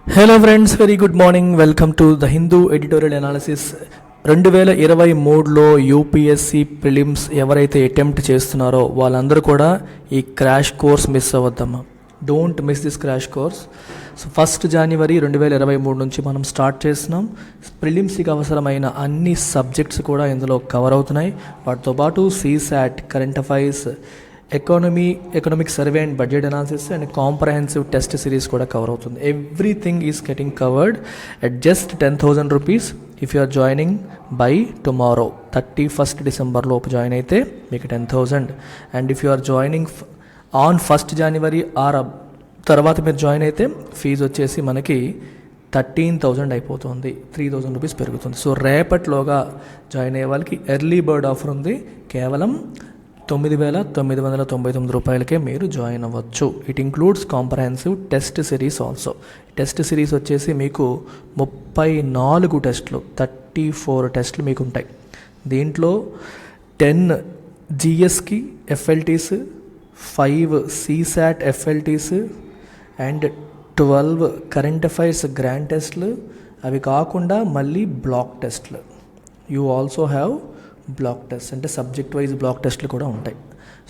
Hello friends, very good morning. Welcome to the Hindu editorial analysis. 2023లో UPSC prelims ఎవరైతే attempt చేస్తున్నారో వాళ్ళందరూ కూడా ఈ క్రాష్ కోర్స్ మిస్ అవ్వద్దమ్మా. Don't miss this crash course. So 1 జనవరి 2023 నుంచి మనం స్టార్ట్ చేస్తున్నాం. ప్రిలిమ్స్కి అవసరమైన అన్ని సబ్జెక్ట్స్ కూడా ఇందులో కవర్ అవుతున్నాయి. వాటితో పాటు CSAT, current affairs, economic survey and budget analysis and comprehensive test series కూడా కవర్ అవుతుంది. Everything is getting covered at just 10,000 rupees if you are joining by tomorrow 31st December లోపు జాయిన్ అయితే మీకు 10,000. And if you are joining on 1st January or తర్వాత మీరు join అయితే fee వచ్చేసి మనకి 13,000 అయిపోతుంది. 3,000 రూపీస్ పెరుగుతుంది. సో రేపట్లోగా జాయిన్ అయ్యే వాళ్ళకి ఎర్లీ బర్డ్ ఆఫర్ ఉంది. కేవలం 9,999 రూపాయలకే మీరు జాయిన్ అవ్వచ్చు. It includes comprehensive test series also. Test series వచ్చేసి మీకు 34 టెస్టులు, 34 టెస్టులు మీకు ఉంటాయి. దీంట్లో 10 జిఎస్కి FLTs, 5 CSAT FLTs and 12 current affairs grand టెస్ట్లు. అవి కాకుండా మళ్ళీ బ్లాక్ టెస్ట్లు. You also have block test, అంటే సబ్జెక్ట్ వైజ్ బ్లాక్ టెస్ట్లు కూడా ఉంటాయి.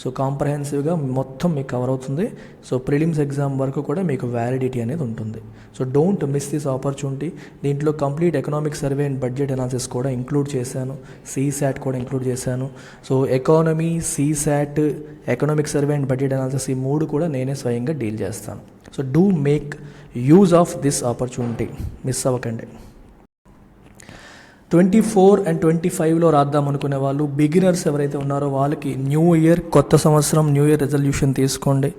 సో కాంప్రహెన్సివ్గా మొత్తం మీకు కవర్ అవుతుంది. సో ప్రిలిమ్స్ ఎగ్జామ్ వరకు కూడా మీకు వ్యాలిడిటీ అనేది ఉంటుంది. So don't miss this opportunity. దీంట్లో complete economic survey and budget analysis కూడా ఇంక్లూడ్ చేశాను. సీసాట్ కూడా ఇంక్లూడ్ చేశాను. So economy, CSAT, economic survey and budget analysis ఈ 3 కూడా నేనే స్వయంగా డీల్ చేస్తాను. So do make use of this opportunity, miss అవ్వకండి. 24 and 25లో రాద్దాం అనుకునే వాళ్ళు, బిగినర్స్ ఎవరైతే ఉన్నారో వాళ్ళకి న్యూ ఇయర్, కొత్త సంవత్సరం, న్యూ ఇయర్ రెజల్యూషన్ తీసుకోండి.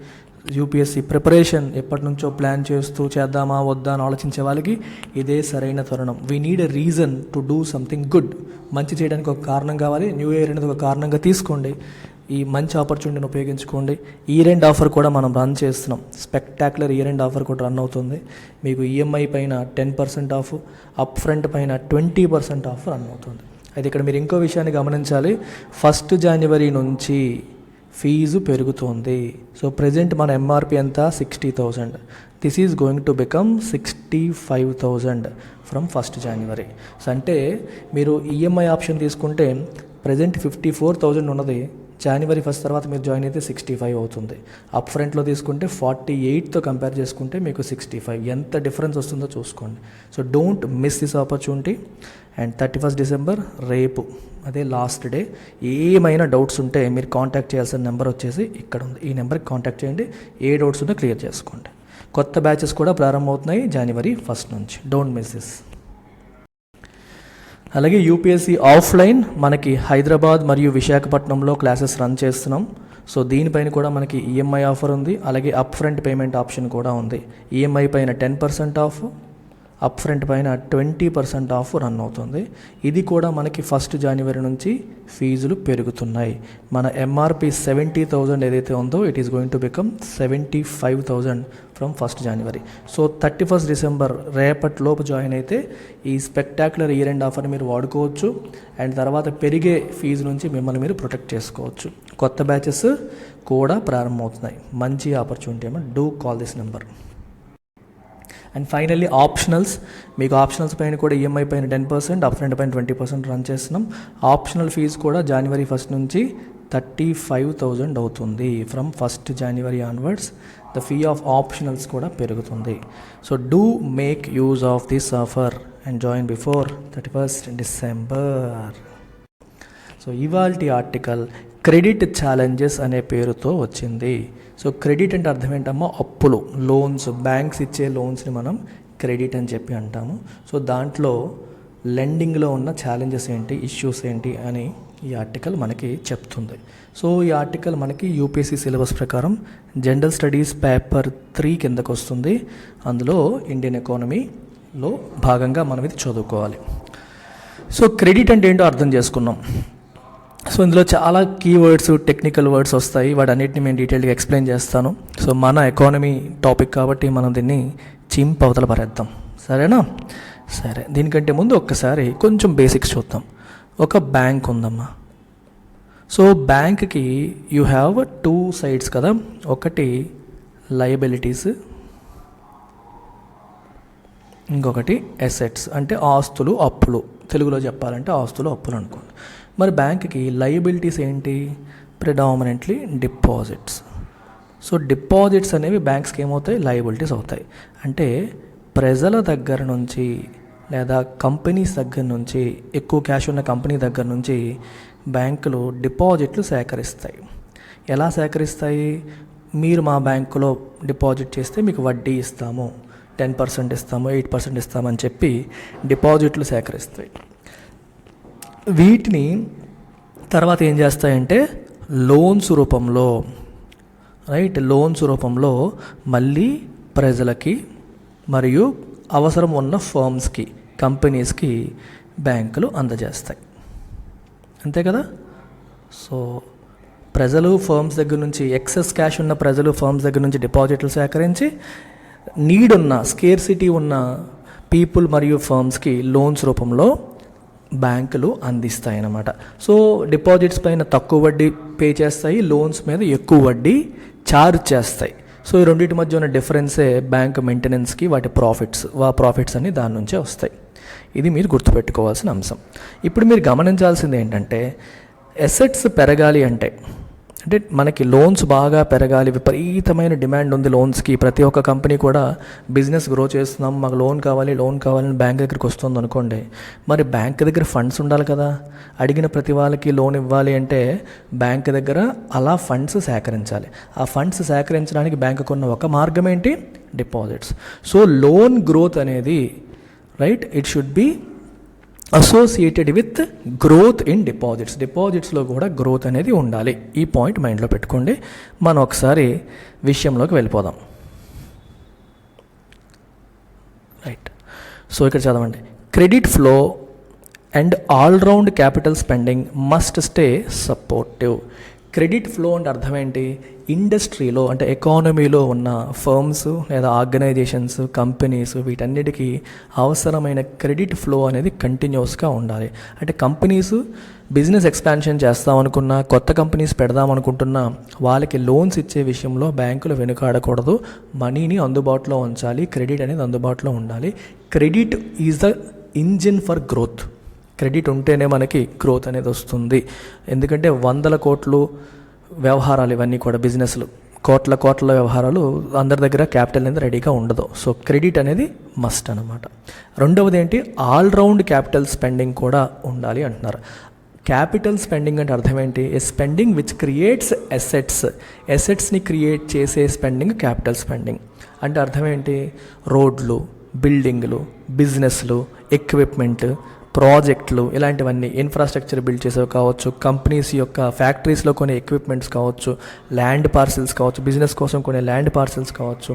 యూపీఎస్సీ ప్రిపరేషన్ ఎప్పటి నుంచో ప్లాన్ చేస్తూ చేద్దామా వద్దా అని ఆలోచించే వాళ్ళకి ఇదే సరైన తరుణం. We need a reason to do something good. మంచి చేయడానికి ఒక కారణం కావాలి. న్యూ ఇయర్ అనేది ఒక కారణంగా తీసుకోండి. ఈ మంచి ఆపర్చునిటీని ఉపయోగించుకోండి. ఇయర్ ఎండ్ ఆఫర్ కూడా మనం రన్ చేస్తున్నాం. స్పెక్టాక్యులర్ ఇయర్ ఎండ్ ఆఫర్ కూడా రన్ అవుతుంది. మీకు ఈఎంఐ పైన 10% ఆఫ్, అప్ ఫ్రంట్ పైన 20% ఆఫ్ రన్ అవుతుంది. అయితే ఇక్కడ మీరు ఇంకో విషయాన్ని గమనించాలి. 1 జనవరి నుంచి ఫీజు పెరుగుతోంది. సో ప్రజెంట్ మన ఎంఆర్పి ఎంత? 60,000. This is going to become 65,000 from 1 January. So అంటే మీరు ఈఎంఐ ఆప్షన్ తీసుకుంటే ప్రజెంట్ 54,000 ఉన్నది. జనవరి 1 తర్వాత మీరు జాయిన్ అయితే 65 అవుతుంది. అప్ ఫ్రంట్లో తీసుకుంటే 48తో కంపేర్ చేసుకుంటే మీకు 65. ఎంత డిఫరెన్స్ వస్తుందో చూసుకోండి. So don't miss this opportunity. And 31st December రేపు, అదే లాస్ట్ డే. ఏమైనా డౌట్స్ ఉంటే మీరు కాంటాక్ట్ చేయాల్సిన నెంబర్ వచ్చేసి ఇక్కడ ఉంది. ఈ నెంబర్కి కాంటాక్ట్ చేయండి. ఏ డౌట్స్ ఉంటే క్లియర్ చేసుకోండి. కొత్త బ్యాచెస్ కూడా ప్రారంభమవుతున్నాయి జనవరి 1 నుంచి. Don't miss this. అలాగే యూపీఎస్సీ ఆఫ్లైన్ మనకి హైదరాబాద్ మరియు విశాఖపట్నంలో క్లాసెస్ రన్ చేస్తున్నాం. సో దీనిపైన కూడా మనకి ఈఎంఐ ఆఫర్ ఉంది. అలాగే అప్ ఫ్రంట్ పేమెంట్ ఆప్షన్ కూడా ఉంది. ఈఎంఐ పైన 10% ఆఫ్, అప్ ఫ్రంట్ పైన 20% ఆఫ్ రన్ అవుతుంది. ఇది కూడా మనకి 1 జనవరి నుంచి ఫీజులు పెరుగుతున్నాయి. మన ఎంఆర్పి 70,000 ఏదైతే ఉందో it is going to become 75,000 from 1 January. So 31st December రేపటిలోపు జాయిన్ అయితే ఈ స్పెక్టాక్యులర్ ఇయర్ ఎండ్ ఆఫర్ని మీరు వాడుకోవచ్చు. అండ్ తర్వాత పెరిగే ఫీజు నుంచి మిమ్మల్ని మీరు ప్రొటెక్ట్ చేసుకోవచ్చు. కొత్త బ్యాచెస్ కూడా ప్రారంభమవుతున్నాయి. మంచి ఆపర్చునిటీ అమ్మ. Do call this number. And finally optionals. మీకు ఆప్షనల్స్ పైన కూడా ఈఎంఐ పైన 10%, అప్ ఫ్రంట్ పైన 20% రన్ చేస్తున్నాం. ఆప్షనల్ ఫీజు కూడా జనవరి 1 నుంచి 35,000 అవుతుంది. From 1 January onwards the fee of optionals కూడా పెరుగుతుంది. So do make use of this offer and join before 31st December. So ఇవాల్టి ఆర్టికల్ క్రెడిట్ ఛాలెంజెస్ అనే పేరుతో వచ్చింది. సో క్రెడిట్ అంటే అర్థం ఏంటమ్మా? అప్పులు, లోన్స్, బ్యాంక్స్ ఇచ్చే లోన్స్ని మనం క్రెడిట్ అని చెప్పి అంటాము. సో దాంట్లో లెండింగ్లో ఉన్న ఛాలెంజెస్ ఏంటి, ఇష్యూస్ ఏంటి అని ఈ ఆర్టికల్ మనకి చెప్తుంది. సో ఈ ఆర్టికల్ మనకి యూపీఎస్సీ సిలబస్ ప్రకారం జనరల్ స్టడీస్ పేపర్ 3 కిందకు వస్తుంది. అందులో ఇండియన్ ఎకానమీలో భాగంగా మనం ఇది చదువుకోవాలి. సో క్రెడిట్ అంటే ఏంటో అర్థం చేసుకున్నాం. సో ఇందులో చాలా కీవర్డ్స్, టెక్నికల్ వర్డ్స్ వస్తాయి. వాటన్నిటిని నేను డీటెయిల్గా ఎక్స్ప్లెయిన్ చేస్తాను. సో మన ఎకానమీ టాపిక్ కాబట్టి మనం దీన్ని అవతల పరేద్దాం. సరేనా? సరే, దీనికంటే ముందు ఒక్కసారి కొంచెం బేసిక్స్ చూద్దాం. ఒక బ్యాంక్ ఉందమ్మా. సో బ్యాంక్కి యూ హ్యావ్ 2 సైడ్స్ కదా. ఒకటి లయబిలిటీస్, ఇంకొకటి ఎసెట్స్ అంటే ఆస్తులు అప్పులు, తెలుగులో చెప్పాలంటే ఆస్తులు అప్పులు అనుకోండి. మరి బ్యాంక్కి లయబిలిటీస్ ఏంటి? Predominantly deposits. సో డిపాజిట్స్ అనేవి బ్యాంక్స్కి ఏమవుతాయి? లయబిలిటీస్ అవుతాయి. అంటే ప్రజల దగ్గర నుంచి లేదా కంపెనీస్ దగ్గర నుంచి, ఎక్కువ క్యాష్ ఉన్న కంపెనీ దగ్గర నుంచి బ్యాంకులు డిపాజిట్లు సేకరిస్తాయి. ఎలా సేకరిస్తాయి? మీరు మా బ్యాంకులో డిపాజిట్ చేస్తే మీకు వడ్డీ ఇస్తాము, 10% ఇస్తాము, 8% ఇస్తామని చెప్పి డిపాజిట్లు సేకరిస్తాయి. వీటిని తర్వాత ఏం చేస్తాయంటే లోన్స్ రూపంలో, లోన్స్ రూపంలో మళ్ళీ ప్రజలకి మరియు అవసరం ఉన్న ఫర్మ్స్కి, కంపెనీస్కి బ్యాంకులు అందజేస్తాయి. అంతే కదా? సో ప్రజలు ఫర్మ్స్ దగ్గర నుంచి, ఎక్సెస్ క్యాష్ ఉన్న ప్రజలు ఫర్మ్స్ దగ్గర నుంచి డిపాజిట్లు సేకరించి నీడ్ ఉన్న, స్కేర్సిటీ ఉన్న పీపుల్ మరియు ఫర్మ్స్కి లోన్స్ రూపంలో బ్యాంకులు అందిస్తాయి అన్నమాట. సో డిపాజిట్స్ పైన తక్కువ వడ్డీ పే చేస్తాయి, లోన్స్ మీద ఎక్కువ వడ్డీ ఛార్జ్ చేస్తాయి. సో ఈ రెండింటి మధ్య ఉన్న డిఫరెన్సే బ్యాంక్ మెయింటెనెన్స్కి వాటి ప్రాఫిట్స్ అన్ని దాని నుంచే వస్తాయి. ఇది మీరు గుర్తుపెట్టుకోవాల్సిన అంశం. ఇప్పుడు మీరు గమనించాల్సింది ఏంటంటే ఎసెట్స్ పెరగాలి అంటే మనకి లోన్స్ బాగా పెరగాలి, విపరీతమైన డిమాండ్ ఉంది లోన్స్కి. ప్రతి ఒక్క కంపెనీ కూడా బిజినెస్ గ్రో చేస్తున్నాం, మాకు లోన్ కావాలని బ్యాంక్ దగ్గరికి వస్తుంది అనుకోండి. మరి బ్యాంక్ దగ్గర ఫండ్స్ ఉండాలి కదా. అడిగిన ప్రతి వాళ్ళకి లోన్ ఇవ్వాలి అంటే బ్యాంక్ దగ్గర అలా ఫండ్స్ సేకరించాలి. ఆ ఫండ్స్ సేకరించడానికి బ్యాంకుకు ఉన్న ఒక మార్గం ఏంటి? డిపాజిట్స్. సో లోన్ గ్రోత్ అనేది it should be associated with growth in deposits. డిపాజిట్స్లో కూడా గ్రోత్ అనేది ఉండాలి. ఈ పాయింట్ మైండ్లో పెట్టుకోండి. మనం ఒకసారి విషయంలోకి వెళ్ళిపోదాం. సో ఇక్కడ చదవండి. Credit flow and all round capital spending must stay supportive. Credit flow అంటే అర్థం ఏంటి? ఇండస్ట్రీలో అంటే ఎకానమీలో ఉన్న ఫర్మ్స్ లేదా ఆర్గనైజేషన్స్, కంపెనీస్, వీటన్నిటికీ అవసరమైన క్రెడిట్ ఫ్లో అనేది కంటిన్యూస్గా ఉండాలి. అంటే కంపెనీస్ బిజినెస్ ఎక్స్పాన్షన్ చేస్తామనుకున్నా, కొత్త కంపెనీస్ పెడదామనుకుంటున్నా వాళ్ళకి లోన్స్ ఇచ్చే విషయంలో బ్యాంకులు వెనుకాడకూడదు. మనీని అందుబాటులో ఉంచాలి, క్రెడిట్ అనేది అందుబాటులో ఉండాలి. Credit is the engine for growth. Credit ఉంటేనే మనకి గ్రోత్ అనేది వస్తుంది. ఎందుకంటే 100 కోట్లు వ్యవహారాలు ఇవన్నీ కూడా బిజినెస్లు, కోట్ల వ్యవహారాలు, అందరి దగ్గర క్యాపిటల్ అనేది రెడీగా ఉండదు. సో క్రెడిట్ అనేది మస్ట్ అనమాట. రెండవది ఏంటి? ఆల్రౌండ్ క్యాపిటల్ స్పెండింగ్ కూడా ఉండాలి అంటున్నారు. క్యాపిటల్ స్పెండింగ్ అంటే అర్థం ఏంటి? ఏ స్పెండింగ్ విచ్ క్రియేట్స్ ఎసెట్స్ని క్రియేట్ చేసే స్పెండింగ్ క్యాపిటల్ స్పెండింగ్. అంటే అర్థం ఏంటి? రోడ్లు, బిల్డింగ్లు, బిజినెస్లు, ఎక్విప్మెంట్, ప్రాజెక్టులు, ఇలాంటివన్నీ ఇన్ఫ్రాస్ట్రక్చర్ బిల్డ్ చేసేవి కావచ్చు, కంపెనీస్ యొక్క ఫ్యాక్టరీస్లో కొనే ఎక్విప్మెంట్స్ కావచ్చు, ల్యాండ్ పార్సిల్స్ కావచ్చు, బిజినెస్ కోసం కొనే ల్యాండ్ పార్సిల్స్ కావచ్చు,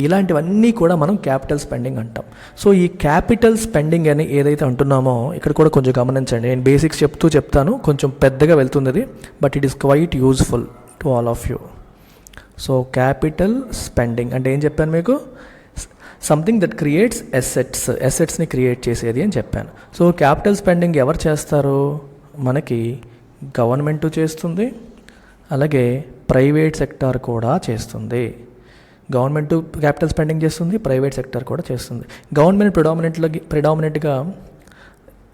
ఇలాంటివన్నీ కూడా మనం క్యాపిటల్ స్పెండింగ్ అంటాం. సో ఈ క్యాపిటల్ స్పెండింగ్ అని ఏదైతే అంటున్నామో ఇక్కడ కూడా కొంచెం గమనించండి. నేను బేసిక్స్ చెప్తాను, కొంచెం పెద్దగా వెళ్తుంది, but it is quite useful to all of you. So capital spending అంటే ఏం చెప్పాను మీకు? సంథింగ్ దట్ క్రియేట్స్ ఎసెట్స్ని క్రియేట్ చేసేది అని చెప్పాను. సో క్యాపిటల్ స్పెండింగ్ ఎవరు చేస్తారు? మనకి గవర్నమెంట్ చేస్తుంది, అలాగే ప్రైవేట్ సెక్టార్ కూడా చేస్తుంది. గవర్నమెంట్ క్యాపిటల్ స్పెండింగ్ చేస్తుంది, ప్రైవేట్ సెక్టార్ కూడా చేస్తుంది. గవర్నమెంట్ ప్రిడామినెంట్గా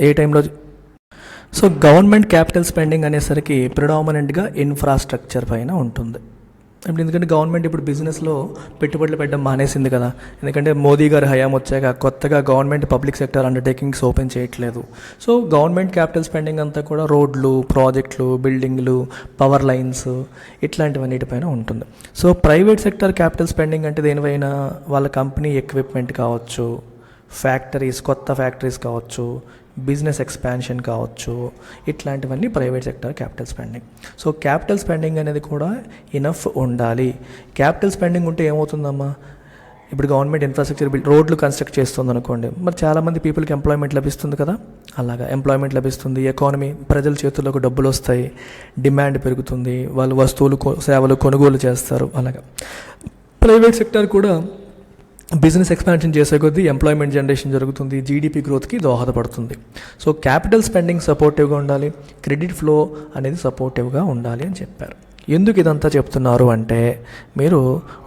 ఏ టైంలో? సో గవర్నమెంట్ క్యాపిటల్ స్పెండింగ్ అనేసరికి ప్రిడామినెంట్గా ఇన్ఫ్రాస్ట్రక్చర్ పైన ఉంటుంది. ఎందుకంటే గవర్నమెంట్ ఇప్పుడు బిజినెస్లో పెట్టుబడులు పెట్టడం మానేసింది కదా. ఎందుకంటే మోదీ గారి హయాం వచ్చాక కొత్తగా government public sector undertakings open చేయట్లేదు. సో గవర్నమెంట్ క్యాపిటల్ స్పెండింగ్ అంతా కూడా రోడ్లు, ప్రాజెక్టులు, బిల్డింగ్లు, పవర్ లైన్స్, ఇట్లాంటివన్నిటిపైన ఉంటుంది. So private sector capital spending అంటే దేనిపైన? వాళ్ళ కంపెనీ ఎక్విప్మెంట్ కావచ్చు, ఫ్యాక్టరీస్, కొత్త ఫ్యాక్టరీస్ కావచ్చు, బిజినెస్ ఎక్స్పాన్షన్ కావచ్చు, ఇట్లాంటివన్నీ private sector capital spending. So capital spending అనేది కూడా ఇనఫ్ ఉండాలి. క్యాపిటల్ స్పెండింగ్ ఉంటే ఏమవుతుందమ్మా? ఇప్పుడు గవర్నమెంట్ ఇన్ఫ్రాస్ట్రక్చర్ రోడ్లు కన్స్ట్రక్ట్ చేస్తుంది అనుకోండి, మరి చాలామంది పీపుల్కి ఎంప్లాయ్మెంట్ లభిస్తుంది కదా. అలాగా ఎంప్లాయ్మెంట్ లభిస్తుంది, ఎకానమీ, ప్రజల చేతుల్లోకి డబ్బులు వస్తాయి, డిమాండ్ పెరుగుతుంది, వాళ్ళు వస్తువులు, సేవలు కొనుగోలు చేస్తారు. అలాగా ప్రైవేట్ సెక్టర్ కూడా బిజినెస్ ఎక్స్పాన్షన్ చేసే కొద్దీ ఎంప్లాయ్మెంట్ జనరేషన్ జరుగుతుంది, జీడిపి గ్రోత్కి దోహదపడుతుంది. సో క్యాపిటల్ స్పెండింగ్ సపోర్టివ్గా ఉండాలి, క్రెడిట్ ఫ్లో అనేది సపోర్టివ్గా ఉండాలి అని చెప్పారు. ఎందుకు ఇదంతా చెప్తున్నారు అంటే, మీరు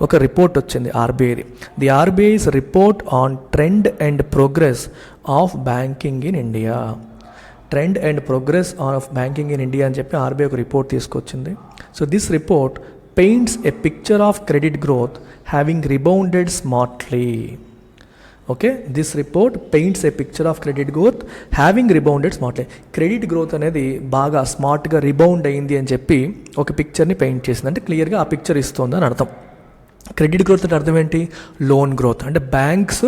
ఒక రిపోర్ట్ వచ్చింది ఆర్బీఐది. The RBI's report on trend and progress of banking in India. Trend and progress of banking in India అని చెప్పి ఆర్బీఐ ఒక రిపోర్ట్ తీసుకొచ్చింది. So this report paints a picture of credit growth having rebounded smartly. Okay, this report paints a picture of credit growth having rebounded smartly. Credit growth అనేది బాగా స్మార్ట్గా rebound అయింది అని చెప్పి ఒక పిక్చర్ని పెయింట్ చేసింది. అంటే క్లియర్గా ఆ పిక్చర్ ఇస్తుంది అని అర్థం. క్రెడిట్ గ్రోత్ అంటే అర్థం ఏంటి? Loan growth. అంటే బ్యాంక్స్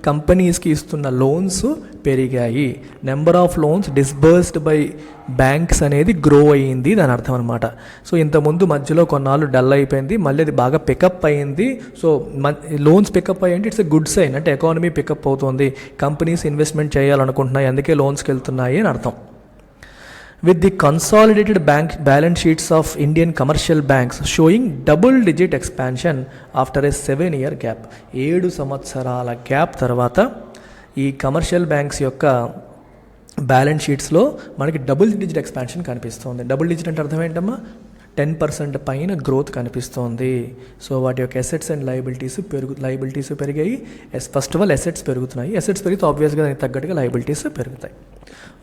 కంపెనీస్కి ఇస్తున్న లోన్స్ పెరిగాయి, number of loans disbursed by banks అనేది గ్రో అయ్యింది దాని అర్థం అనమాట. సో ఇంతకుముందు మధ్యలో కొన్నాళ్ళు డల్ అయిపోయింది, మళ్ళీ అది బాగా పికప్ అయ్యింది. సో లోన్స్ పికప్ అయ్యింది, ఇట్స్ ఎ గుడ్ సైన్. అంటే ఎకానమీ పికప్ అవుతుంది, కంపెనీస్ ఇన్వెస్ట్మెంట్ చేయాలనుకుంటున్నాయి, అందుకే లోన్స్కి వెళ్తున్నాయి అని అర్థం. With the consolidated bank balance sheets of Indian commercial banks showing double-digit expansion after a 7-year gap. 7 సంవత్సరాల గ్యాప్ తర్వాత ఈ కమర్షియల్ బ్యాంక్స్ యొక్క బ్యాలెన్స్ షీట్స్లో మనకి డబుల్ డిజిట్ ఎక్స్పాన్షన్ కనిపిస్తుంది. డబుల్ డిజిట్ అంటే అర్థం ఏంటమ్మా? 10% పైన గ్రోత్ కనిపిస్తోంది. సో వాటి యొక్క అసెట్స్ అండ్ లయబిలిటీస్ పెరిగాయి. ఫస్ట్ ఆఫ్ ఆల్ అసెట్స్ పెరుగుతున్నాయి. అసెట్స్ పెరిగితే ఆబ్వియస్గా దానికి తగ్గట్టుగా లయబిలిటీస్ పెరుగుతాయి.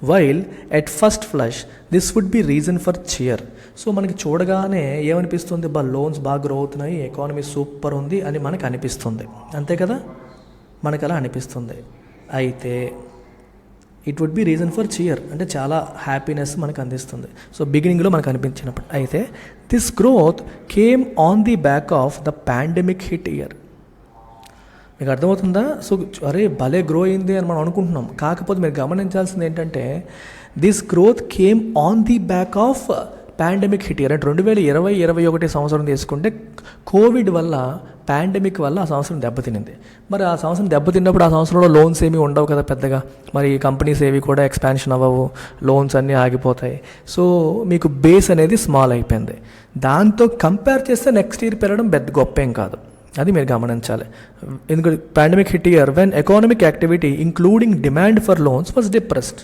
While at first flush this would be reason for cheer. So మనకి చూడగానే ఏమనిపిస్తుంది? లోన్స్ బాగా గ్రో అవుతున్నాయి, ఎకానమీ సూపర్ ఉంది అని మనకు అనిపిస్తుంది, అంతే కదా? మనకు అలా అనిపిస్తుంది. అయితే it would be reason for cheer, అంటే చాలా హ్యాపీనెస్ మనకు అందిస్తుంది. సో బిగినింగ్లో మనకు అనిపించినప్పుడు. అయితే this growth came on the back of the pandemic hit year. మీకు అర్థమవుతుందా? సో అరే భలే గ్రో అయింది అని మనం అనుకుంటున్నాం. కాకపోతే మీరు గమనించాల్సింది ఏంటంటే, this growth came on the back of pandemic hit year. అంటే 2020-21 సంవత్సరం తీసుకుంటే కోవిడ్ వల్ల, పాండమిక్ వల్ల ఆ సంవత్సరం దెబ్బతినింది. మరి ఆ సంవత్సరం దెబ్బతిన్నప్పుడు ఆ సంవత్సరంలో లోన్స్ ఏమీ ఉండవు కదా పెద్దగా, మరి కంపెనీస్ ఏవి కూడా ఎక్స్పాన్షన్ అవ్వవు, లోన్స్ అన్నీ ఆగిపోతాయి. సో మీకు బేస్ అనేది స్మాల్ అయిపోయింది. దాంతో కంపేర్ చేస్తే నెక్స్ట్ ఇయర్ పెరగడం పెద్ద గొప్ప ఏం కాదు, అది మీరు గమనించాలి. ఎందుకంటే pandemic hit year when economic activity including demand for loans was depressed.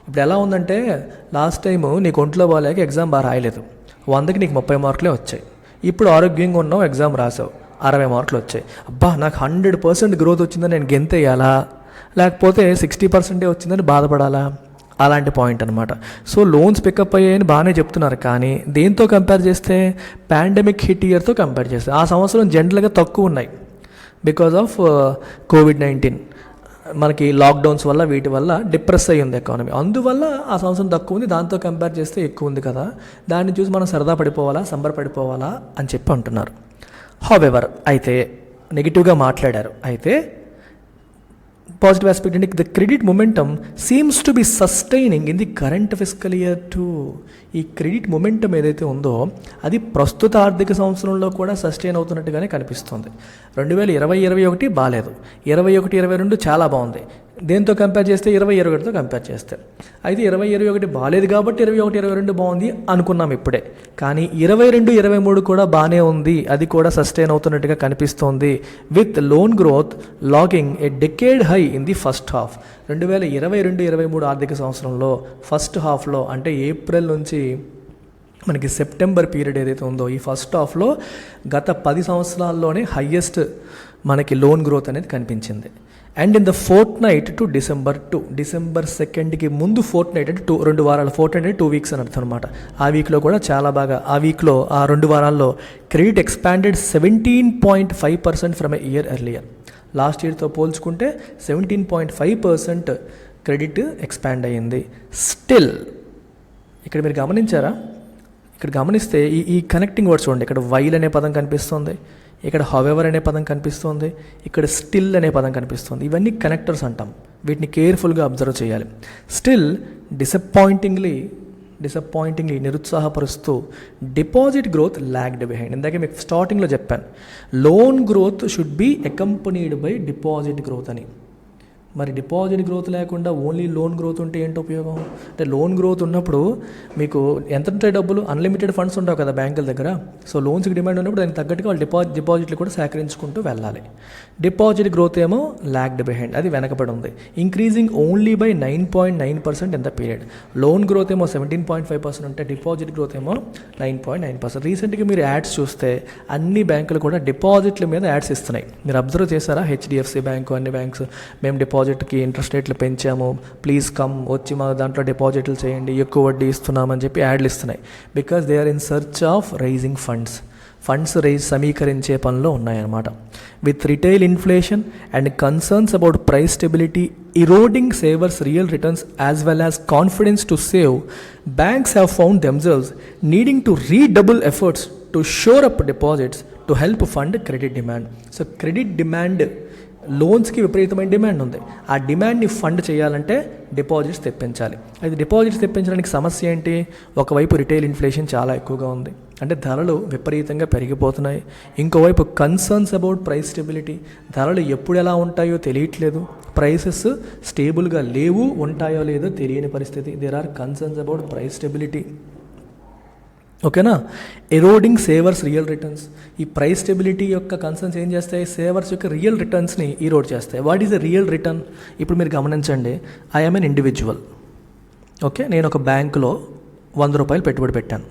ఇప్పుడు ఎలా ఉందంటే, లాస్ట్ టైము నీకు ఒంట్లో బాగాలేక ఎగ్జామ్ బాగా రాయలేదు, 100కి నీకు 30 మార్కులే వచ్చాయి. ఇప్పుడు ఆరోగ్యంగా ఉన్నావు, ఎగ్జామ్ రాసావు, 60 మార్కులు వచ్చాయి. అబ్బా నాకు 100% గ్రోత్ వచ్చిందని నేను గెంతేయాలా, లేకపోతే 60% వచ్చిందని బాధపడాలా? అలాంటి పాయింట్ అనమాట. సో లోన్స్ పికప్ అయ్యాయని బాగానే చెప్తున్నారు, కానీ దేంతో కంపేర్ చేస్తే? పాండమిక్ హిట్ ఇయర్తో కంపేర్ చేస్తే ఆ సంవత్సరం జనరల్గా తక్కువ ఉన్నాయి బికాజ్ ఆఫ్ కోవిడ్-19. మనకి లాక్డౌన్స్ వల్ల వీటి వల్ల డిప్రెస్ అయ్యి ఉంది ఎకానమీ, అందువల్ల ఆ సంవత్సరం తక్కువ ఉంది. దాంతో కంపేర్ చేస్తే ఎక్కువ ఉంది కదా, దాన్ని చూసి మనం సరదా పడిపోవాలా, సంబరపడిపోవాలా అని చెప్పి అంటున్నారు. హౌవెవర్, అయితే నెగిటివ్గా మాట్లాడారు. అయితే పాజిటివ్ ఆస్పెక్ట్ అంటే the credit momentum seems to be sustaining in the current fiscal year two. ఈ క్రెడిట్ మొమెంటమ్ ఏదైతే ఉందో అది ప్రస్తుత ఆర్థిక సంవత్సరంలో కూడా సస్టైన్ అవుతున్నట్టుగానే కనిపిస్తుంది. 2020-21 బాగాలేదు, 21-22 చాలా బాగుంది. దేంతో కంపేర్ చేస్తే? 20-21తో కంపేర్ చేస్తే. అయితే 20-21 బాగాలేదు కాబట్టి 21-22 బాగుంది అనుకున్నాం ఇప్పుడే, కానీ 22-23 కూడా బాగానే ఉంది, అది కూడా సస్టైన్ అవుతున్నట్టుగా కనిపిస్తోంది. With loan growth lagging a decade high in the first half. 2022-23 ఆర్థిక సంవత్సరంలో ఫస్ట్ హాఫ్లో, అంటే ఏప్రిల్ నుంచి మనకి సెప్టెంబర్ పీరియడ్ ఏదైతే ఉందో, ఈ ఫస్ట్ హాఫ్లో గత 10 సంవత్సరాల్లోనే హయ్యెస్ట్ మనకి లోన్ గ్రోత్ అనేది కనిపించింది. And in the Fortnite to December 2కి ముందు ఫోర్ట్నైట్ అంటే 2 వారాలు, ఫోర్ట్నైట్ అంటే 2 వీక్స్ అని అర్థం అనమాట. ఆ వీక్లో కూడా చాలా బాగా, ఆ వీక్లో ఆ 2 వారాల్లో credit expanded 17.5% from a year earlier. Last ఇయర్తో పోల్చుకుంటే 17.5% క్రెడిట్ ఎక్స్పాండ్ అయ్యింది. స్టిల్ ఇక్కడ మీరు గమనించారా? ఇక్కడ గమనిస్తే ఈ కనెక్టింగ్ వర్డ్స్ చూడండి. ఇక్కడ వైల్ అనే పదం కనిపిస్తుంది, ఇక్కడ హౌవెవర్ అనే పదం కనిపిస్తుంది, ఇక్కడ స్టిల్ అనే పదం కనిపిస్తుంది. ఇవన్నీ కనెక్టర్స్ అంటాం, వీటిని కేర్ఫుల్గా అబ్జర్వ్ చేయాలి. స్టిల్ డిసప్పాయింటింగ్లీ నిరుత్సాహపరుస్తూ డిపాజిట్ గ్రోత్ ల్యాగ్డ్ బిహైండ్. ఇందాకే మీకు స్టార్టింగ్లో చెప్పాను, loan growth should be accompanied by deposit growth అని. మరి డిపాజిట్ గ్రోత్ లేకుండా ఓన్లీ లోన్ గ్రోత్ ఉంటే ఏంటి ఉపయోగం? అంటే లోన్ గ్రోత్ ఉన్నప్పుడు మీకు ఎంత ఉంటాయి డబ్బులు? అన్లిమిటెడ్ ఫండ్స్ ఉండవు కదా బ్యాంకుల దగ్గర. సో లోన్స్కి డిమాండ్ ఉన్నప్పుడు దానికి తగ్గట్టుగా వాళ్ళు డిపాజిట్లు కూడా సేకరించుకుంటూ వెళ్ళాలి. డిపాజిట్ గ్రోత్ ఏమో ల్యాగ్డ్ బిహైండ్, అది వెనకబడి ఉంది. Increasing only by 9.9% in the period. Loan growth ఏమో 17.5% ఉంటే డిపాజిట్ గ్రోత్ ఏమో 9.9%. రీసెంట్గా మీరు యాడ్స్ చూస్తే అన్ని బ్యాంకులు కూడా డిపాజిట్ల మీద యాడ్స్ ఇస్తున్నాయి. మీరు అబ్జర్వ్ చేశారా? హెచ్డిఎఫ్సి బ్యాంకు, అన్ని బ్యాంక్స్ మేము డిపాజిట్కి ఇంట్రెస్ట్ రేట్లు పెంచాము, ప్లీజ్ కమ్, వచ్చి మా దాంట్లో డిపాజిట్లు చేయండి, ఎక్కువ వడ్డీ ఇస్తున్నామని చెప్పి యాడ్లు ఇస్తున్నాయి. Because they are in search of raising funds సమీకరించే పనిలో ఉన్నాయన్నమాట. With retail inflation and concerns about price stability eroding savers real returns as well as confidence to save, banks have found themselves needing to redouble efforts to shore up deposits to help fund credit demand. So credit demand, లోన్స్కి విపరీతమైన demand ఉంది. ఆ డిమాండ్ని fund చేయాలంటే deposits తెప్పించాలి. అది deposits తెప్పించడానికి సమస్య ఏంటి? ఒకవైపు retail inflation చాలా ఎక్కువగా ఉంది, అంటే ధరలు విపరీతంగా పెరిగిపోతున్నాయి. ఇంకోవైపు కన్సర్న్స్ అబౌట్ ప్రైస్ స్టెబిలిటీ, ధరలు ఎప్పుడు ఎలా ఉంటాయో తెలియట్లేదు, ప్రైసెస్ స్టేబుల్గా లేవు, ఉంటాయో లేదో తెలియని పరిస్థితి. There are concerns about price stability. ఓకేనా? ఎరోడింగ్ సేవర్స్ రియల్ రిటర్న్స్, ఈ ప్రైస్ స్టెబిలిటీ యొక్క కన్సర్న్స్ ఏం చేస్తాయి? సేవర్స్ యొక్క రియల్ రిటర్న్స్ని ఈరోడ్ చేస్తాయి. What is a real return? ఇప్పుడు మీరు గమనించండి, I am an individual. Okay, నేను ఒక బ్యాంకులో 100 రూపాయలు పెట్టుబడి పెట్టాను.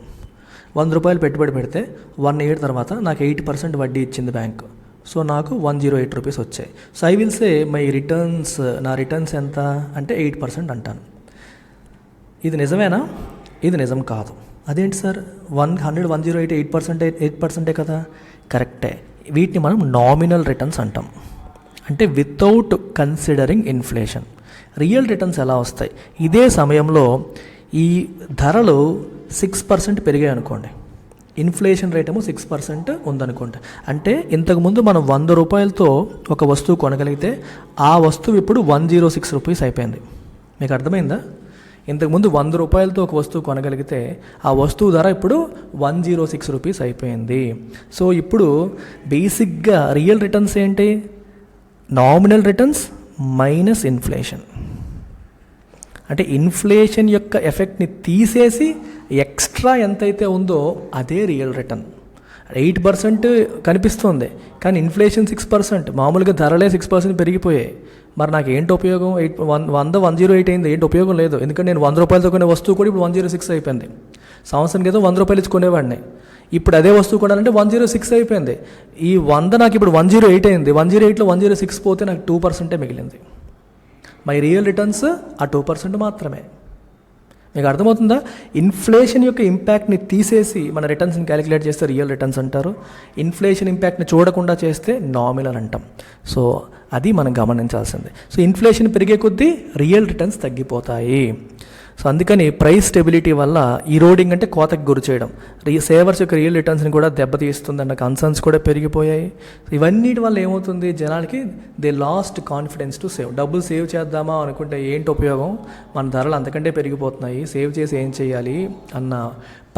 100 రూపాయలు పెట్టుబడి పెడితే 1 ఇయర్ తర్వాత నాకు 8% వడ్డీ ఇచ్చింది బ్యాంకు. సో నాకు 108 రూపీస్ వచ్చాయి. So I will say my returns, నా రిటర్న్స్ ఎంత అంటే 8% అంటాను. ఇది నిజమేనా? ఇది నిజం కాదు. అదేంటి సార్, 100, 108, 8% కదా? కరెక్టే. వీటిని మనం నామినల్ రిటర్న్స్ అంటాం, అంటే without considering inflation. Real returns ఎలా వస్తాయి? ఇదే సమయంలో ఈ ధరలు 6% పెరిగాయి అనుకోండి, ఇన్ఫ్లేషన్ రేట్ ఏమో 6% ఉందనుకోండి, అంటే ఇంతకుముందు మనం 100 రూపాయలతో ఒక వస్తువు కొనగలిగితే ఆ వస్తువు ఇప్పుడు 106 రూపీస్ అయిపోయింది. మీకు అర్థమైందా? ఇంతకుముందు 100 రూపాయలతో ఒక వస్తువు కొనగలిగితే ఆ వస్తువు ధర ఇప్పుడు 106 రూపీస్ అయిపోయింది. సో ఇప్పుడు బేసిక్గా రియల్ రిటర్న్స్ ఏంటి? Nominal returns minus inflation. అంటే ఇన్ఫ్లేషన్ యొక్క ఎఫెక్ట్ని తీసేసి ఎక్స్ట్రా ఎంతైతే ఉందో అదే రియల్ రిటర్న్. 8% కనిపిస్తుంది, కానీ ఇన్ఫ్లేషన్ 6%, మామూలుగా ధరలే 6% పెరిగిపోయాయి. మరి నాకు ఏంటి ఉపయోగం? 108 అయింది, ఏంటి ఉపయోగం లేదు. ఎందుకంటే నేను 100 రూపాయలతో కొనే వస్తువు కూడా ఇప్పుడు 106 అయిపోయింది. సంవత్సరం క్రితం 100 రూపాయలు ఇచ్చి కొనేవాడిని, ఇప్పుడు అదే వస్తువు కొనాలంటే 106 అయిపోయింది. ఈ 100 నాకు ఇప్పుడు 108 అయింది. 108లో 106 పోతే నాకు 2% మిగిలింది. మై రియల్ రిటర్న్స్ ఆ 2% మాత్రమే. మీకు అర్థమవుతుందా? ఇన్ఫ్లేషన్ యొక్క ఇంపాక్ట్ని తీసేసి మన రిటర్న్స్ని క్యాలిక్యులేట్ చేస్తే రియల్ రిటర్న్స్ అంటారు. ఇన్ఫ్లేషన్ ఇంపాక్ట్ని చూడకుండా చేస్తే నామినల్ అంటాం. సో అది మనం గమనించాల్సింది. సో ఇన్ఫ్లేషన్ పెరిగే కొద్దీ రియల్ రిటర్న్స్ తగ్గిపోతాయి. సో అందుకని ప్రైస్ స్టెబిలిటీ వల్ల ఈరోడింగ్ అంటే కోతకు గురి చేయడం, సేవర్స్ యొక్క రియల్ రిటర్న్స్ని కూడా దెబ్బతీస్తుందన్న కన్సర్న్స్ కూడా పెరిగిపోయాయి. ఇవన్నిటి వల్ల ఏమవుతుంది? జనాలకి they last confidence to save. డబ్బులు సేవ్ చేద్దామా అనుకుంటే ఏంటి ఉపయోగం? మన ధరలు అంతకంటే పెరిగిపోతున్నాయి, సేవ్ చేసి ఏం చేయాలి అన్న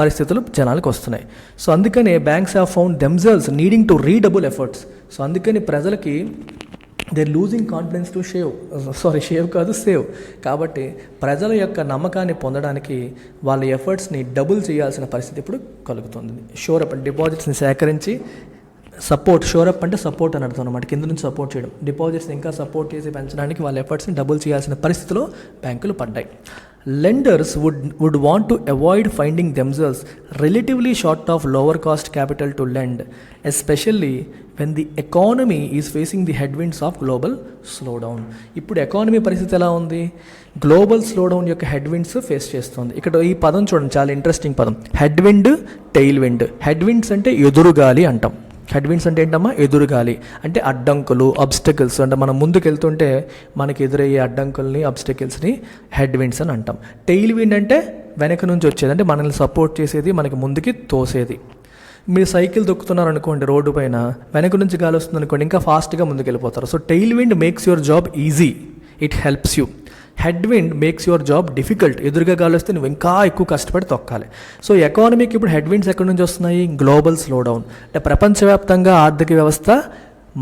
పరిస్థితులు జనాలకు వస్తున్నాయి. సో అందుకనే banks have found themselves needing to redouble efforts. So అందుకని ప్రజలకి they losing confidence to save. కాబట్టి ప్రజల యొక్క నమ్మకాన్ని పొందడానికి వాళ్ళ ఎఫర్ట్స్ని డబుల్ చేయాల్సిన పరిస్థితి ఇప్పుడు కలుగుతుంది. షోరప్ డిపాజిట్స్ని సేకరించి షోరప్ అంటే సపోర్ట్ అని అర్థం అనమాట, కింద నుంచి సపోర్ట్ చేయడం. డిపాజిట్స్ని ఇంకా సపోర్ట్ చేసి పెంచడానికి వాళ్ళ ఎఫర్ట్స్ని డబుల్ చేయాల్సిన పరిస్థితిలో బ్యాంకులు పడ్డాయి. Lenders would want to avoid finding themselves relatively short of lower cost capital to lend, especially when the economy is facing the headwinds of global slowdown. ఇప్పుడు ఎకానమీ పరిస్థితి ఎలా ఉంది? గ్లోబల్ స్లోడౌన్ యొక్క హెడ్విండ్స్ ఫేస్ చేస్తుంది. ఇక్కడ ఈ పదం చూడండి, చాలా ఇంట్రెస్టింగ్ పదం, హెడ్విండ్, టెయిల్ విండ్. హెడ్విండ్స్ అంటే ఎదురుగాలి అంటాం. హెడ్విండ్స్ అంటే ఏంటమ్మా? ఎదురుగాలి అంటే అడ్డంకులు, అబ్స్టకిల్స్. అంటే మనం ముందుకు వెళ్తుంటే మనకి ఎదురయ్యే అడ్డంకుల్ని, అబ్స్టకిల్స్ని హెడ్విండ్స్ అని అంటాం. టెయిల్ విండ్ అంటే వెనక నుంచి వచ్చేది, అంటే మనల్ని సపోర్ట్ చేసేది, మనకి ముందుకి తోసేది. మీరు సైకిల్ దొక్కుతున్నారు అనుకోండి, రోడ్డు పైన వెనక నుంచి గాలి వస్తుంది అనుకోండి, ఇంకా ఫాస్ట్గా ముందుకు వెళ్ళిపోతారు. So tail wind makes your job easy, it helps you. Head wind makes your job difficult, ఎదురుగా గాలి వస్తే నువ్వు ఇంకా ఎక్కువ కష్టపడి తొక్కాలి. సో ఎకానమీకి ఇప్పుడు హెడ్ విండ్స్ ఎక్కడి నుంచి వస్తున్నాయి? గ్లోబల్ స్లోడౌన్, అంటే ప్రపంచవ్యాప్తంగా ఆర్థిక వ్యవస్థ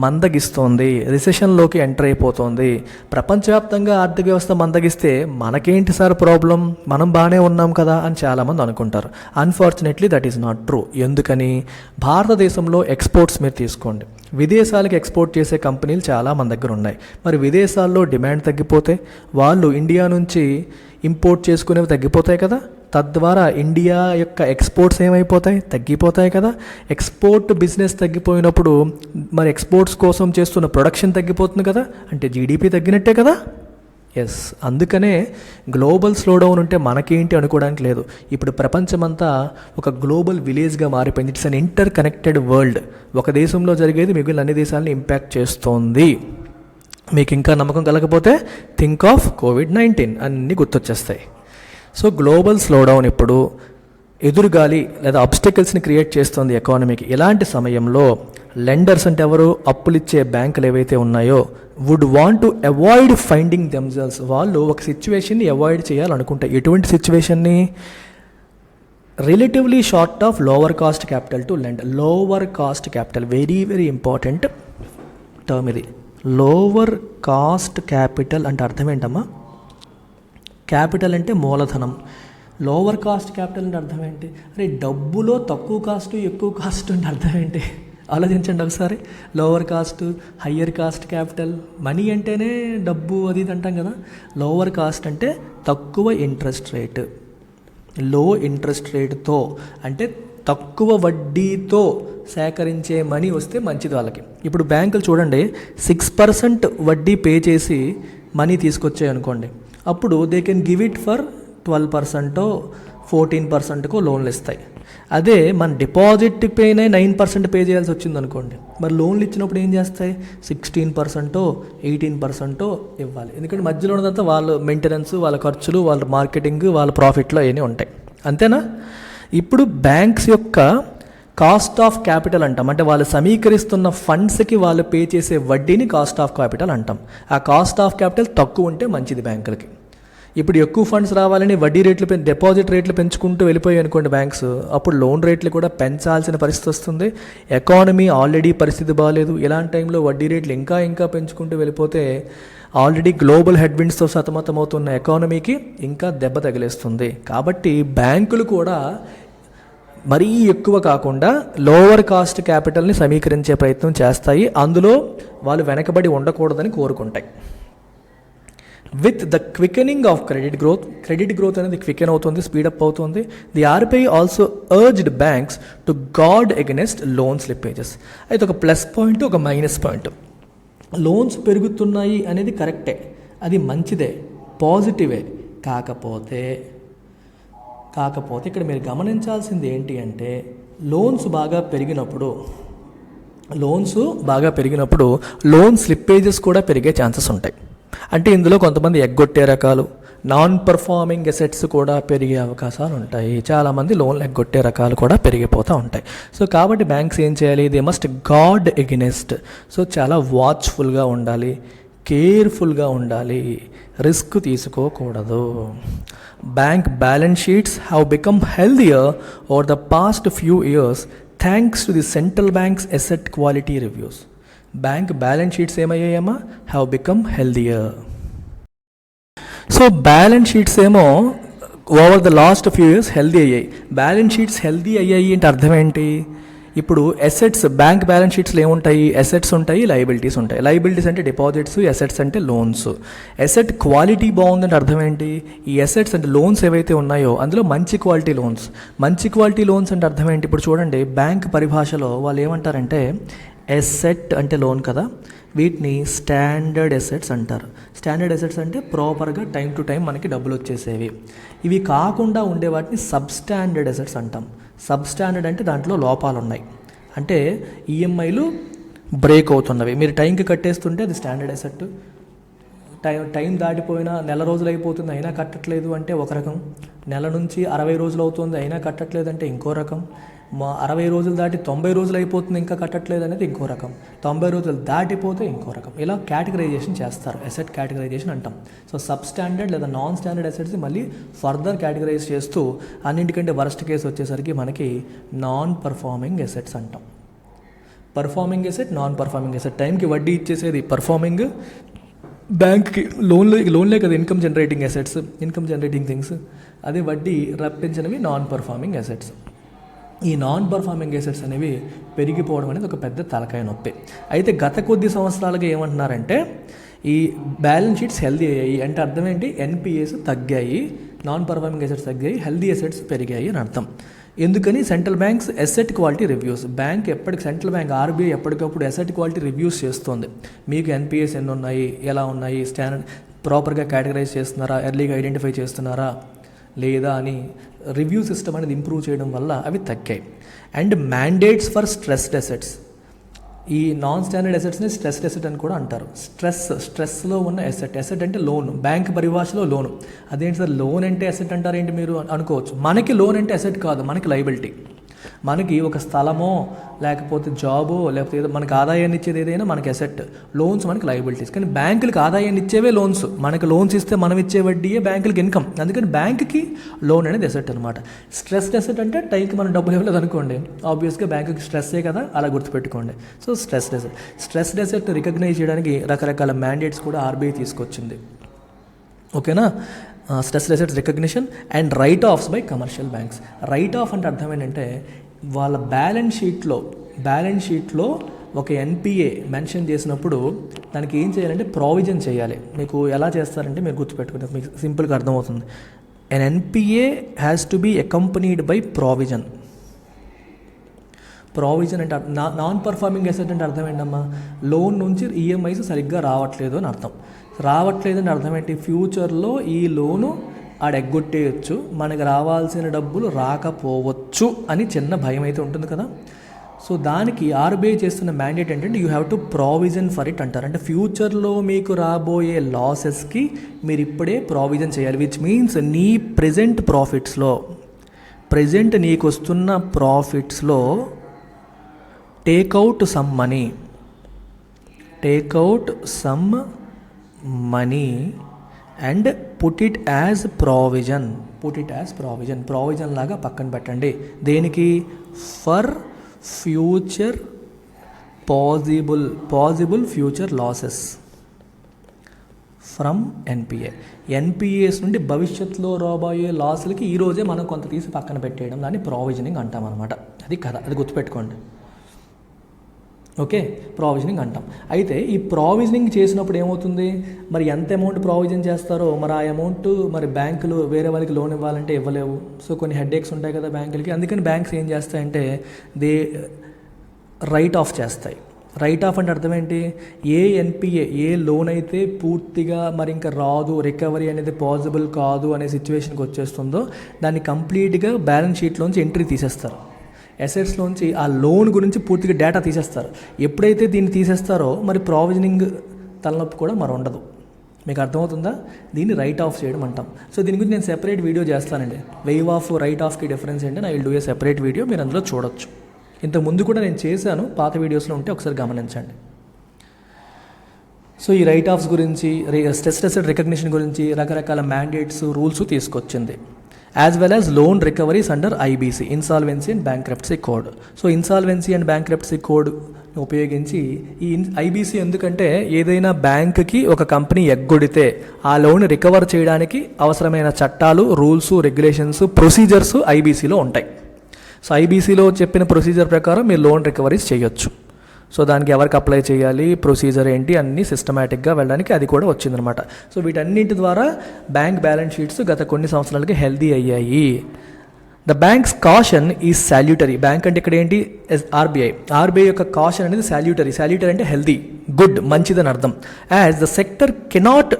మందగిస్తోంది, రిసెషన్లోకి ఎంటర్ అయిపోతుంది. ప్రపంచవ్యాప్తంగా ఆర్థిక వ్యవస్థ మందగిస్తే మనకేంటి సార్ ప్రాబ్లం, మనం బాగానే ఉన్నాం కదా అని చాలామంది అనుకుంటారు. Unfortunately that is not true. ఎందుకని? భారతదేశంలో ఎక్స్పోర్ట్స్ మీరు తీసుకోండి, విదేశాలకు ఎక్స్పోర్ట్ చేసే కంపెనీలు చాలా మన దగ్గర ఉన్నాయి. మరి విదేశాల్లో డిమాండ్ తగ్గిపోతే వాళ్ళు ఇండియా నుంచి ఇంపోర్ట్ చేసుకునేవి తగ్గిపోతాయి కదా, తద్వారా ఇండియా యొక్క ఎక్స్పోర్ట్స్ ఏమైపోతాయి, తగ్గిపోతాయి కదా. ఎక్స్పోర్ట్ బిజినెస్ తగ్గిపోయినప్పుడు మరి ఎక్స్పోర్ట్స్ కోసం చేస్తున్న ప్రొడక్షన్ తగ్గిపోతుంది కదా, అంటే జీడిపి తగ్గినట్టే కదా. ఎస్, అందుకనే గ్లోబల్ స్లో డౌన్ ఉంటే మనకేంటి అనుకోవడానికి లేదు. ఇప్పుడు ప్రపంచమంతా ఒక గ్లోబల్ విలేజ్గా మారిపోయింది. It's an inter connected world. ఒక దేశంలో జరిగేది మిగిలిన అన్ని దేశాలను ఇంపాక్ట్ చేస్తోంది. మీకు ఇంకా నమ్మకం కలగకపోతే థింక్ ఆఫ్ కోవిడ్-19, అన్నీ గుర్తొచ్చేస్తాయి. సో గ్లోబల్ స్లోడౌన్ ఇప్పుడు ఎదురుగాలి లేదా అబ్స్టికల్స్ని క్రియేట్ చేస్తుంది ఎకానమీకి. ఇలాంటి సమయంలో లెండర్స్ అంటే ఎవరు, అప్పులిచ్చే బ్యాంకులు ఏవైతే ఉన్నాయో would want to avoid finding themselves. వాళ్ళు ఒక సిచ్యువేషన్ని అవాయిడ్ చేయాలనుకుంటారు. ఎటువంటి సిచ్యువేషన్ని? Relatively short of lower cost capital to lend. Lower cost capital, very very important term ఇది. లోవర్ కాస్ట్ క్యాపిటల్ అంటే అర్థం ఏంటమ్మా? క్యాపిటల్ అంటే మూలధనం. లోవర్ కాస్ట్ క్యాపిటల్ అంటే అర్థం ఏంటి? అరే డబ్బులో తక్కువ కాస్ట్ ఎక్కువ కాస్ట్ అంటే అర్థం ఏంటి? ఆలోచించండి ఒకసారి. Lower caste, higher cost capital. Money అంటేనే డబ్బు అది ఇది అంటాం కదా. లోవర్ కాస్ట్ అంటే తక్కువ ఇంట్రెస్ట్ రేటు. లో ఇంట్రెస్ట్ రేటుతో అంటే తక్కువ వడ్డీతో సేకరించే మనీ వస్తే మంచిది వాళ్ళకి. ఇప్పుడు బ్యాంకులు చూడండి, 6% వడ్డీ పే చేసి మనీ తీసుకొచ్చాయి అనుకోండి, అప్పుడు they can give it for 12%, 14%కో లోన్లు ఇస్తాయి. అదే మన డిపాజిట్ పైనే 9% పే చేయాల్సి వచ్చింది అనుకోండి, మరి లోన్లు ఇచ్చినప్పుడు ఏం చేస్తాయి? 16%, 18% ఇవ్వాలి. ఎందుకంటే మధ్యలో ఉన్నదంతా వాళ్ళ మెయింటెనెన్స్, వాళ్ళ ఖర్చులు, వాళ్ళ మార్కెటింగ్, వాళ్ళ ప్రాఫిట్లో అవన్నీ ఉంటాయి. అంతేనా? ఇప్పుడు బ్యాంక్స్ యొక్క కాస్ట్ ఆఫ్ క్యాపిటల్ అంటాం. అంటే వాళ్ళు సమీకరిస్తున్న ఫండ్స్కి వాళ్ళు పే చేసే వడ్డీని కాస్ట్ ఆఫ్ క్యాపిటల్ అంటాం. ఆ కాస్ట్ ఆఫ్ క్యాపిటల్ తక్కువ ఉంటే మంచిది బ్యాంకులకి. ఇప్పుడు ఎక్కువ ఫండ్స్ రావాలని వడ్డీ రేట్లు డిపాజిట్ రేట్లు పెంచుకుంటూ వెళ్ళిపోయాయి అనుకోండి బ్యాంక్స్, అప్పుడు లోన్ రేట్లు కూడా పెంచాల్సిన పరిస్థితి వస్తుంది. ఎకానమీ ఆల్రెడీ పరిస్థితి బాగాలేదు. ఇలాంటి టైంలో వడ్డీ రేట్లు ఇంకా ఇంకా పెంచుకుంటూ వెళ్ళిపోతే ఆల్రెడీ గ్లోబల్ హెడ్విండ్స్తో సతమతమవుతున్న ఎకానమీకి ఇంకా దెబ్బ తగిలేస్తుంది. కాబట్టి బ్యాంకులు కూడా మరీ ఎక్కువ కాకుండా లోవర్ కాస్ట్ క్యాపిటల్ని సమీకరించే ప్రయత్నం చేస్తాయి. అందులో వాళ్ళు వెనకబడి ఉండకూడదని కోరుకుంటాయి. With the quickening of credit growth అనేది క్వికెన్ అవుతుంది, స్పీడప్ అవుతుంది. The RBI also urged banks to guard against loan slippages. అయితే ఒక ప్లస్ పాయింట్, ఒక మైనస్ పాయింట్. లోన్స్ పెరుగుతున్నాయి అనేది కరెక్టే, అది మంచిదే, పాజిటివే. కాకపోతే ఇక్కడ మీరు గమనించాల్సింది ఏంటి అంటే, లోన్స్ బాగా పెరిగినప్పుడు లోన్ స్లిప్పేజెస్ కూడా పెరిగే ఛాన్సెస్ ఉంటాయి. అంటే ఇందులో కొంతమంది ఎగ్గొట్టే రకాలు, నాన్ పర్ఫార్మింగ్ అసెట్స్ కూడా పెరిగే అవకాశాలు ఉంటాయి. చాలామంది లోన్లు ఎగ్గొట్టే రకాలు కూడా పెరిగిపోతూ ఉంటాయి. సో కాబట్టి బ్యాంక్స్ ఏం చేయాలి? They must guard against. So చాలా వాచ్ఫుల్గా ఉండాలి, కేర్ఫుల్గా ఉండాలి, రిస్క్ తీసుకోకూడదు. Bank balance sheets have become healthier over the past few years thanks to the central bank's asset quality reviews. Bank balance sheets ఏమయ్యాయమ్మా? have become healthier. So balance sheets ఏమో over the last few years healthy అయ్యాయి. balance sheets healthy అయ్యాయి అంటే అర్థం ఏంటి? ఇప్పుడు assets, bank balance షీట్స్లో ఏముంటాయి? Assets ఉంటాయి, liabilities ఉంటాయి. లయబిలిటీస్ అంటే డిపాజిట్స్, అసెట్స్ అంటే లోన్స్. అసెట్ క్వాలిటీ బాగుందంటే అర్థం ఏంటి? ఈ అసెట్స్ అంటే లోన్స్ ఏవైతే ఉన్నాయో అందులో మంచి క్వాలిటీ లోన్స్. మంచి క్వాలిటీ లోన్స్ అంటే అర్థం ఏంటి? ఇప్పుడు చూడండి, బ్యాంక్ పరిభాషలో వాళ్ళు ఏమంటారంటే, అసెట్ అంటే లోన్ కదా, వీటిని స్టాండర్డ్ అసెట్స్ అంటారు. స్టాండర్డ్ అసెట్స్ అంటే ప్రాపర్గా టైం టు టైం మనకి డబ్బులు వచ్చేసేవి. ఇవి కాకుండా ఉండే వాటిని సబ్స్టాండర్డ్ అసెట్స్ అంటాం. సబ్స్టాండర్డ్ అంటే దాంట్లో లోపాలు ఉన్నాయి, అంటే ఈఎంఐలు బ్రేక్ అవుతున్నవి. మీరు టైంకి కట్టేస్తుంటే అది స్టాండర్డ్ అసెట్. టైం దాటిపోయినా నెల రోజులు అయిపోతుంది అయినా కట్టట్లేదు అంటే ఒక రకం. నెల నుంచి 60 రోజులు అవుతుంది అయినా కట్టట్లేదు అంటే ఇంకో రకం. 60 రోజులు దాటి 90 రోజులు అయిపోతుంది ఇంకా కట్టట్లేదు అనేది ఇంకో రకం. 90 రోజులు దాటిపోతే ఇంకో రకం. ఇలా కేటగరైజేషన్ చేస్తారు, అసెట్ కేటగరైజేషన్ అంటాం. సో సబ్ స్టాండర్డ్ లేదా నాన్ స్టాండర్డ్ అసెట్స్ మళ్ళీ ఫర్దర్ కేటగరైజ్ చేస్తూ అన్నింటికంటే వరస్ట్ కేసు వచ్చేసరికి మనకి నాన్ పర్ఫార్మింగ్ అసెట్స్ అంటాం. Performing asset, non performing asset. టైంకి వడ్డీ ఇచ్చేసేది పర్ఫార్మింగ్, బ్యాంక్కి లోన్లే కదా income generating assets, income generating things. అదే వడ్డీ రప్పించినవి నాన్ పర్ఫార్మింగ్ ఎసెట్స్. ఈ నాన్ పర్ఫార్మింగ్ ఎసెట్స్ అనేవి పెరిగిపోవడం అనేది ఒక పెద్ద తలకాయ నొప్పి. అయితే గత కొద్ది సంవత్సరాలుగా ఏమంటున్నారంటే ఈ బ్యాలెన్స్ షీట్స్ హెల్దీ అయ్యాయి అంటే అర్థం ఏంటి, ఎన్పిఎస్ తగ్గాయి, నాన్ పర్ఫార్మింగ్ ఎసెట్స్ తగ్గాయి, హెల్దీ ఎసెట్స్ పెరిగాయి అని అర్థం. ఎందుకని central banks asset quality reviews, central bank RBI ఎప్పటికప్పుడు ఎసెట్ క్వాలిటీ రివ్యూస్ చేస్తుంది. మీకు ఎన్పిఎస్ ఎన్ని ఉన్నాయి, ఎలా ఉన్నాయి, స్టాండర్డ్ ప్రాపర్గా కేటగరైజ్ చేస్తున్నారా, ఎర్లీగా ఐడెంటిఫై చేస్తున్నారా లేదా అని రివ్యూ సిస్టమ్ అనేది ఇంప్రూవ్ చేయడం వల్ల అవి తగ్గాయి. And mandates for stressed assets, ఈ నాన్ స్టాండర్డ్ ఎసెట్స్ని స్ట్రెస్డ్ ఎసెట్ అని కూడా అంటారు. స్ట్రెస్లో ఉన్న ఎసెట్ అంటే లోన్, బ్యాంక్ పరిభాషలో లోను. అదేంటి సార్ లోన్ అంటే ఎసెట్ అంటారేంటి మీరు అనుకోవచ్చు. మనకి లోన్ అంటే ఎసెట్ కాదు, మనకి లయబిలిటీ. మనకి ఒక స్థలమో లేకపోతే జాబో లేకపోతే ఏదో మనకి ఆదాయాన్ని ఇచ్చేది ఏదైనా మనకి ఎసెట్, లోన్స్ మనకి లయబిలిటీస్. కానీ బ్యాంకులకు ఆదాయాన్ని ఇచ్చేవే లోన్స్, మనకి లోన్స్ ఇస్తే మనం ఇచ్చే వడ్డీయే బ్యాంకులకి ఇన్కమ్. అందుకని బ్యాంకుకి లోన్ అనేది ఎసెట్ అనమాట. స్ట్రెస్డ్ ఎసెట్ అంటే టైంకి మనం డబ్బులు ఇవ్వలేదు అనుకోండి, ఆబ్వియస్గా బ్యాంకుకి స్ట్రెస్సే కదా, అలా గుర్తుపెట్టుకోండి. సో స్ట్రెస్డ్ ఎసెట్ రికగ్నైజ్ చేయడానికి రకరకాల మ్యాండేట్స్ కూడా ఆర్బీఐ తీసుకొచ్చింది. ఓకేనా. Stressed assets recognition and right offs by commercial banks. Right of అంటే అర్థం ఏంటంటే వాళ్ళ బ్యాలెన్స్ షీట్లో ఒక ఎన్పిఏ మెన్షన్ చేసినప్పుడు దానికి ఏం చేయాలంటే ప్రావిజన్ చేయాలి. మీకు ఎలా చేస్తారంటే మీరు గుర్తుపెట్టుకుంటే మీకు సింపుల్గా అర్థమవుతుంది. N NPA has to be accompanied by provision. Provision అంటే నాన్ పర్ఫార్మింగ్ ఎసెట్ అంటే అర్థం ఏంటమ్మా, లోన్ నుంచి ఈఎంఐస్ సరిగ్గా రావట్లేదు అని అర్థం. రావట్లేదని అర్థం ఏంటి, ఫ్యూచర్లో ఈ లోను ఎగ్గొట్టేయచ్చు, మనకు రావాల్సిన డబ్బులు రాకపోవచ్చు అని చిన్న భయం అయితే ఉంటుంది కదా. సో దానికి ఆర్బీఐ చేస్తున్న మ్యాండేట్ ఏంటంటే you have to provision for it అంటారు. అంటే ఫ్యూచర్లో మీకు రాబోయే లాసెస్కి మీరు ఇప్పుడే ప్రావిజన్ చేయాలి. విచ్ మీన్స్ నీ ప్రెజెంట్ నీకు వస్తున్న ప్రాఫిట్స్లో take out some money and put it as provision. Provision లాగా పక్కన పెట్టండి. దేనికి, for future possible future losses from NPAs నుండి భవిష్యత్తులో రాబోయే లాసులకి ఈరోజే మనం కొంత తీసి పక్కన పెట్టేయడం, దాన్ని ప్రావిజనింగ్ అంటాం అనమాట. అది కదా, అది గుర్తుపెట్టుకోండి. ఓకే, ప్రావిజనింగ్ అంటాం. అయితే ఈ ప్రావిజనింగ్ చేసినప్పుడు ఏమవుతుంది, మరి ఎంత అమౌంట్ ప్రావిజన్ చేస్తారో మరి ఆ అమౌంట్ మరి బ్యాంకులు వేరే వాళ్ళకి లోన్ ఇవ్వాలంటే ఇవ్వలేవు. సో కొన్ని హెడ్ఏక్స్ ఉంటాయి కదా బ్యాంకులకి. అందుకని బ్యాంక్స్ ఏం చేస్తాయంటే రైట్ ఆఫ్ చేస్తాయి. రైట్ ఆఫ్ అంటే అర్థం ఏంటి, ఏ లోన్ అయితే పూర్తిగా మరి ఇంకా రాదు, రికవరీ అనేది పాసిబుల్ కాదు అనే సిచ్యువేషన్కి వచ్చేస్తుందో దాన్ని కంప్లీట్గా బ్యాలెన్స్ షీట్లోంచి ఎంట్రీ తీసేస్తారు. అసెట్స్లోంచి ఆ లోన్ గురించి పూర్తిగా డేటా తీసేస్తారు. ఎప్పుడైతే దీన్ని తీసేస్తారో మరి ప్రావిజనింగ్ తలనొప్పి కూడా మరి ఉండదు. మీకు అర్థమవుతుందా? దీన్ని రైట్ ఆఫ్ చేయడం అంటాం. సో దీని గురించి నేను సెపరేట్ వీడియో చేస్తానండి. వేవ్ ఆఫ్ రైట్ ఆఫ్కి డిఫరెన్స్ ఏంటంటే I will do a separate video, మీరు అందులో చూడొచ్చు. ఇంతకుముందు కూడా నేను చేశాను, పాత వీడియోస్లో ఉంటే ఒకసారి గమనించండి. సో ఈ రైట్ ఆఫ్స్ గురించి, స్ట్రెస్డ్ ఎసెట్ రికగ్నిషన్ గురించి రకరకాల మ్యాండేట్స్, రూల్స్ తీసుకొచ్చింది. As well as loan recoveries under IBC, insolvency and bankruptcy code. So insolvency and bankruptcy code ఉపయోగించి ఈ ఐబీసీ ఎందుకంటే ఏదైనా బ్యాంక్కి ఒక కంపెనీ ఎగ్గొడితే ఆ లోన్ రికవర్ చేయడానికి అవసరమైన చట్టాలు, రూల్స్, రెగ్యులేషన్స్, ప్రొసీజర్స్ ఐబీసీలో ఉంటాయి. సో ఐబీసీలో చెప్పిన ప్రొసీజర్ ప్రకారం మీరు లోన్ రికవరీస్ చేయొచ్చు. సో దానికి ఎవరికి అప్లై చేయాలి, ప్రొసీజర్ ఏంటి, అన్నీ సిస్టమేటిక్గా వెళ్ళడానికి అది కూడా వచ్చిందనమాట. సో వీటన్నిటి ద్వారా బ్యాంక్ బ్యాలెన్స్ షీట్స్ గత కొన్ని సంవత్సరాలకి హెల్దీ అయ్యాయి. The banks' caution is salutary. Bank అంటే ఇక్కడ ఏంటి, ఆర్బీఐ యొక్క కాషన్ అనేది సాల్యూటరీ అంటే హెల్దీ, గుడ్, మంచిదని అర్థం. As the sector cannot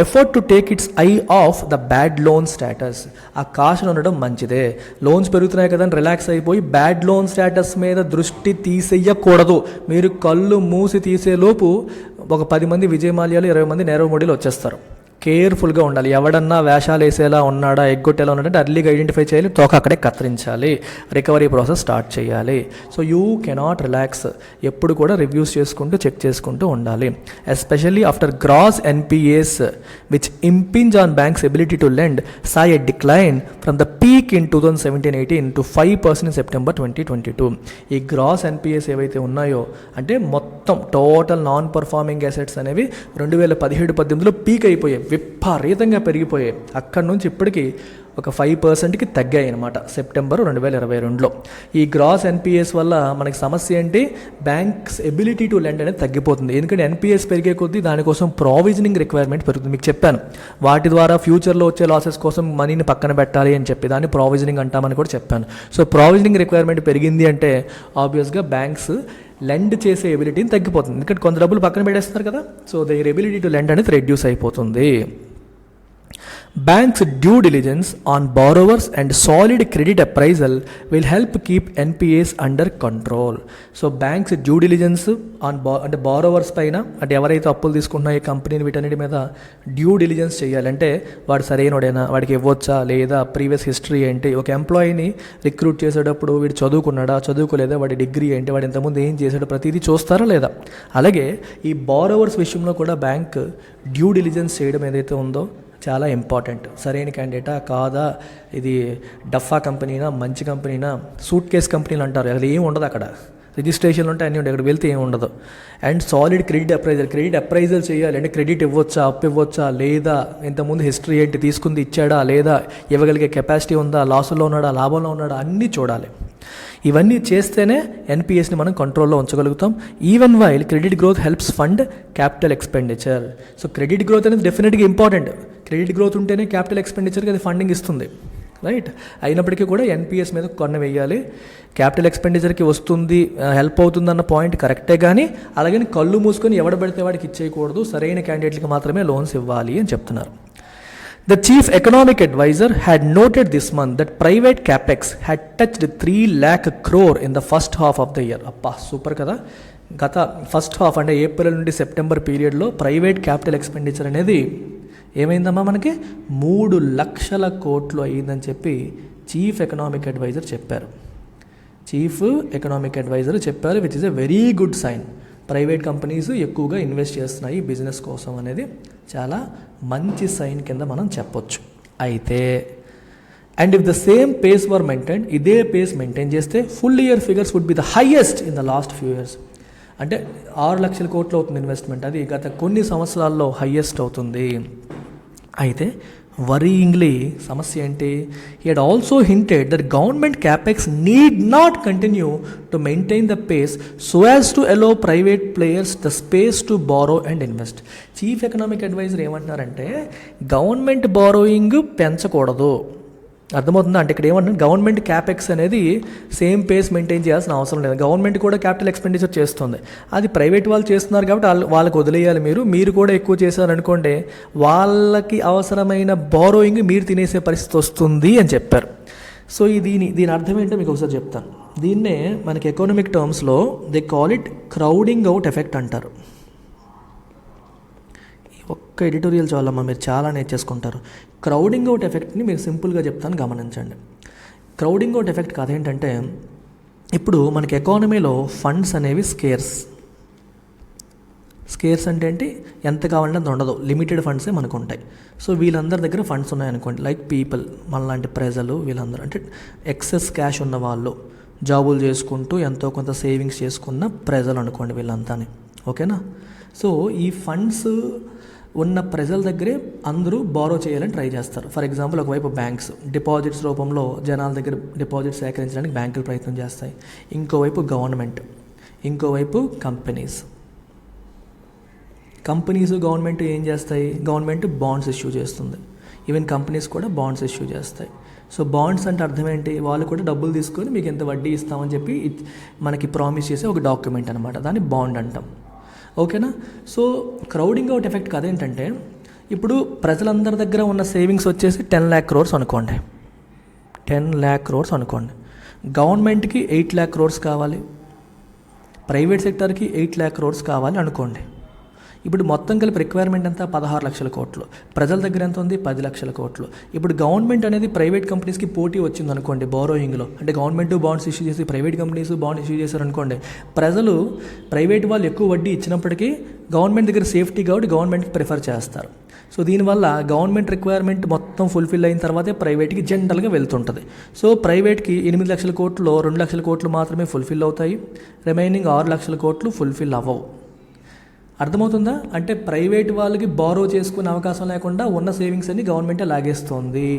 afford to take its eye off the bad loan status. ఆ కాషన్ ఉండడం మంచిదే. లోన్స్ పెరుగుతున్నాయి కదా అని రిలాక్స్ అయిపోయి బ్యాడ్ లోన్ స్టేటస్ మీద దృష్టి తీసేయకూడదు. మీరు కళ్ళు మూసి తీసేలోపు ఒక 10 మంది విజయ్ మాల్యాలు, 20 మంది నీరవ్ మోడీలు వచ్చేస్తారు. కేర్ఫుల్గా ఉండాలి. ఎవడన్నా వేషాలు వేసేలా ఉన్నాడా, ఎగ్గొట్టేలా ఉన్నాడంటే అర్లీగా ఐడెంటిఫై చేయాలి, తోక అక్కడే కత్తిరించాలి, రికవరీ ప్రాసెస్ స్టార్ట్ చేయాలి. సో యూ కెనాట్ రిలాక్స్, ఎప్పుడు కూడా రివ్యూస్ చేసుకుంటూ చెక్ చేసుకుంటూ ఉండాలి. Especially after gross NPAs which impinge on banks ability to lend saw a decline from the peak in 2017-18 to 5% in September 2022. ఈ గ్రాస్ ఎన్పిఎస్ ఏవైతే ఉన్నాయో అంటే మొత్తం టోటల్ నాన్ పర్ఫార్మింగ్ అసెట్స్ అనేవి 2017-18లో పీక్ అయిపోయాయి, విపరీతంగా పెరిగిపోయాయి. అక్కడి నుంచి ఇప్పటికీ ఒక 5%కి తగ్గాయి అనమాట సెప్టెంబర్ 2022లో. ఈ గ్రాస్ ఎన్పిఎస్ వల్ల మనకి సమస్య ఏంటి, బ్యాంక్స్ ఎబిలిటీ టు లెండ్ అనేది తగ్గిపోతుంది. ఎందుకంటే ఎన్పిఎస్ పెరిగే కొద్దీ దానికోసం ప్రావిజనింగ్ రిక్వైర్మెంట్ పెరుగుతుంది. మీకు చెప్పాను, వాటి ద్వారా ఫ్యూచర్లో వచ్చే లాసెస్ కోసం మనీని పక్కన పెట్టాలి అని చెప్పి దాన్ని ప్రావిజనింగ్ అంటామని కూడా చెప్పాను. సో ప్రావిజనింగ్ రిక్వైర్మెంట్ పెరిగింది అంటే ఆబ్వియస్గా బ్యాంక్స్ లెండ్ చేసే ఎబిలిటీని తగ్గిపోతుంది. ఎందుకంటే కొంత డబ్బులు పక్కన పెట్టేస్తున్నారు కదా, so their ability to lend అనేది రెడ్యూస్ అయిపోతుంది. Banks' due diligence on borrowers and solid credit appraisal will help keep NPAs under control. So banks' due diligence on అంటే borrowers పైన, అంటే ఎవరైతే అప్పులు తీసుకుంటున్నాయో ఈ కంపెనీని వీటన్నిటి మీద డ్యూ డిలిజెన్స్ చేయాలంటే వాడు సరైనడేనా, వాడికి ఇవ్వచ్చా లేదా, ప్రీవియస్ హిస్టరీ ఏంటి, ఒక ఎంప్లాయీని రిక్రూట్ చేసేటప్పుడు వీడు చదువుకున్నాడా చదువుకోలేదా, వాడి డిగ్రీ ఏంటి, వాడు ఇంతకుముందు ఏం చేశాడో ప్రతిదీ చూస్తారా లేదా. అలాగే ఈ బారోవర్స్ విషయంలో కూడా బ్యాంక్ డ్యూ డిలిజెన్స్ చేయడం ఏదైతే ఉందో చాలా ఇంపార్టెంట్. సరైన క్యాండిడేటా కాదా, ఇది డఫా కంపెనీనా మంచి కంపెనీనా, సూట్ కేస్ కంపెనీలు అంటారు, అది ఏమి ఉండదు అక్కడ, రిజిస్ట్రేషన్లు ఉంటాయి అన్నీ ఉంటాయి, అక్కడ వెళ్తే ఏమి ఉండదు. అండ్ సాలిడ్ క్రెడిట్ అప్రైజల్ చేయాలి, అంటే క్రెడిట్ ఇవ్వచ్చా, అప్పు ఇవ్వచ్చా లేదా, ఇంతకుముందు హిస్టరీ ఏంటి, తీసుకుంది ఇచ్చాడా లేదా, ఇవ్వగలిగే కెపాసిటీ ఉందా, లాసుల్లో ఉన్నాడా లాభంలో ఉన్నాడా అన్నీ చూడాలి. ఇవన్నీ చేస్తేనే ఎన్పిఎస్ని మనం కంట్రోల్లో ఉంచగలుగుతాం. Even while credit growth helps fund capital expenditure. So credit growth అనేది డెఫినెట్గా ఇంపార్టెంట్. క్రెడిట్ గ్రోత్ ఉంటేనే క్యాపిటల్ ఎక్స్పెండిచర్కి అది ఫండింగ్ ఇస్తుంది, రైట్. అయినప్పటికీ కూడా ఎన్పిఎస్ మీద కొన్న వేయాలి. క్యాపిటల్ ఎక్స్పెండిచర్కి వస్తుంది, హెల్ప్ అవుతుంది అన్న పాయింట్ కరెక్టే, కానీ అలాగని కళ్ళు మూసుకొని ఎవడబడితే వాడికి ఇచ్చేయకూడదు, సరైన క్యాండిడేట్కి మాత్రమే లోన్స్ ఇవ్వాలి అని చెప్తున్నారు. The chief economic advisor had noted this month that private capex had touched 3 lakh crore in the first half of the year. అప్పా సూపర్ కదా. గత ఫస్ట్ హాఫ్ అంటే ఏప్రిల్ నుండి సెప్టెంబర్ పీరియడ్లో ప్రైవేట్ క్యాపిటల్ ఎక్స్పెండిచర్ అనేది ఏమైందమ్మా మనకి 3 లక్షల కోట్లు అయ్యిందని చెప్పి చీఫ్ ఎకనామిక్ అడ్వైజర్ చెప్పారు. Which is a very good sign. Private companies ఎక్కువగా ఇన్వెస్ట్ చేస్తున్నాయి బిజినెస్ కోసం అనేది చాలా మంచి సైన్ కింద మనం చెప్పొచ్చు. అయితే and if the same pace were maintain, ఇదే పేస్ మెయింటైన్ చేస్తే full year figures would be the highest in the last few years. అంటే 6 లక్షల కోట్లు అవుతుంది ఇన్వెస్ట్మెంట్, అది గత కొన్ని సంవత్సరాల్లో హైయెస్ట్ అవుతుంది. అయితే వరీయింగ్లీ సమస్య ఏంటి, he had also hinted that government capex need not continue to maintain the pace so as to allow private players the space to borrow and invest. Chief economic adviser ఏమంటున్నారంటే government borrowing పెంచకూడదు, అర్థమవుతుందా. అంటే ఇక్కడ ఏమంటున్నారు, government capex అనేది same pace maintain చేయాల్సిన అవసరం లేదు. గవర్నమెంట్ కూడా క్యాపిటల్ ఎక్స్పెండిచర్ చేస్తుంది, అది ప్రైవేట్ వాళ్ళు చేస్తున్నారు కాబట్టి వాళ్ళకి వదిలేయాలి. మీరు కూడా ఎక్కువ చేశారనుకోండి, వాళ్ళకి అవసరమైన బారోయింగ్ మీరు తినేసే పరిస్థితి వస్తుంది అని చెప్పారు. సో దీని అర్థం ఏంటో మీకు ఒకసారి చెప్తాను. దీన్నే మనకి ఎకనామిక్ టర్మ్స్లో they call it crowding out effect అంటారు. ఒక్క ఎడిటోరియల్ చాలమ్మా, మీరు చాలా నేర్చేసుకుంటారు. క్రౌడింగ్ అవుట్ ఎఫెక్ట్ని మీరు సింపుల్గా చెప్తాను, గమనించండి. క్రౌడింగ్ అవుట్ ఎఫెక్ట్ కాదు ఏంటంటే, ఇప్పుడు మనకి ఎకానమీలో ఫండ్స్ అనేవి స్కేర్స్ అంటే ఏంటి, ఎంత కావాలంటే అంత ఉండదు, లిమిటెడ్ ఫండ్సే మనకు ఉంటాయి. సో వీళ్ళందరి దగ్గర ఫండ్స్ ఉన్నాయనుకోండి, లైక్ పీపుల్, మనలాంటి ప్రజలు, వీళ్ళందరూ అంటే ఎక్సెస్ క్యాష్ ఉన్న వాళ్ళు, జాబులు చేసుకుంటూ ఎంతో కొంత సేవింగ్స్ చేసుకున్న ప్రజలు అనుకోండి వీళ్ళంతానే, ఓకేనా. సో ఈ ఫండ్స్ ఉన్న ప్రజల దగ్గరే అందరూ బారో చేయాలని ట్రై చేస్తారు. ఫర్ ఎగ్జాంపుల్, ఒకవైపు బ్యాంక్స్ డిపాజిట్స్ రూపంలో జనాల దగ్గర డిపాజిట్స్ సేకరించడానికి బ్యాంకులు ప్రయత్నం చేస్తాయి, ఇంకోవైపు గవర్నమెంట్, ఇంకోవైపు కంపెనీస్. గవర్నమెంట్ ఏం చేస్తాయి, గవర్నమెంట్ బాండ్స్ ఇష్యూ చేస్తుంది, ఈవెన్ కంపెనీస్ కూడా బాండ్స్ ఇష్యూ చేస్తాయి. సో బాండ్స్ అంటే అర్థం ఏంటి, వాళ్ళు కూడా డబ్బులు తీసుకొని మీకు ఎంత వడ్డీ ఇస్తామని చెప్పి మనకి ప్రామిస్ చేసే ఒక డాక్యుమెంట్ అనమాట, దాన్ని బాండ్ అంటాం, ఓకేనా. సో క్రౌడింగ్ అవుట్ ఎఫెక్ట్ అదేంటంటే, ఇప్పుడు ప్రజలందరి దగ్గర ఉన్న సేవింగ్స్ వచ్చేసి 10 lakh crores అనుకోండి, 10 lakh crores అనుకోండి. గవర్నమెంట్కి 8 lakh crores కావాలి, ప్రైవేట్ సెక్టర్కి 8 lakh crores కావాలి అనుకోండి. ఇప్పుడు మొత్తం కలిపి రిక్వైర్మెంట్ ఎంత 16 లక్షల కోట్లు, ప్రజల దగ్గర ఎంత ఉంది 10 లక్షల కోట్లు. ఇప్పుడు గవర్నమెంట్ అనేది ప్రైవేట్ కంపెనీస్కి పోటీ వచ్చింది అనుకోండి బారోయింగ్లో, అంటే గవర్నమెంట్ బాండ్స్ ఇష్యూ చేసి ప్రైవేట్ కంపెనీస్ బాండ్ ఇష్యూ చేశారనుకోండి, ప్రజలు ప్రైవేట్ వాళ్ళు ఎక్కువ వడ్డీ ఇచ్చినప్పటికీ గవర్నమెంట్ దగ్గర సేఫ్టీ కాబట్టి గవర్నమెంట్కి ప్రిఫర్ చేస్తారు. సో దీనివల్ల గవర్నమెంట్ రిక్వైర్మెంట్ మొత్తం ఫుల్ఫిల్ అయిన తర్వాతే ప్రైవేట్కి జనరల్గా వెళ్తుంటుంది. సో ప్రైవేట్కి 8 లక్షల కోట్లు 2 లక్షల కోట్లు మాత్రమే ఫుల్ఫిల్ అవుతాయి, రిమైనింగ్ 6 లక్షల కోట్లు ఫుల్ఫిల్ అవ్వవు. అర్థమవుతుందా? అంటే ప్రైవేట్ వాళ్ళకి బారో చేసుకునే అవకాశం లేకుండా ఉన్న సేవింగ్స్ అన్ని గవర్నమెంటే లాగేస్తుంది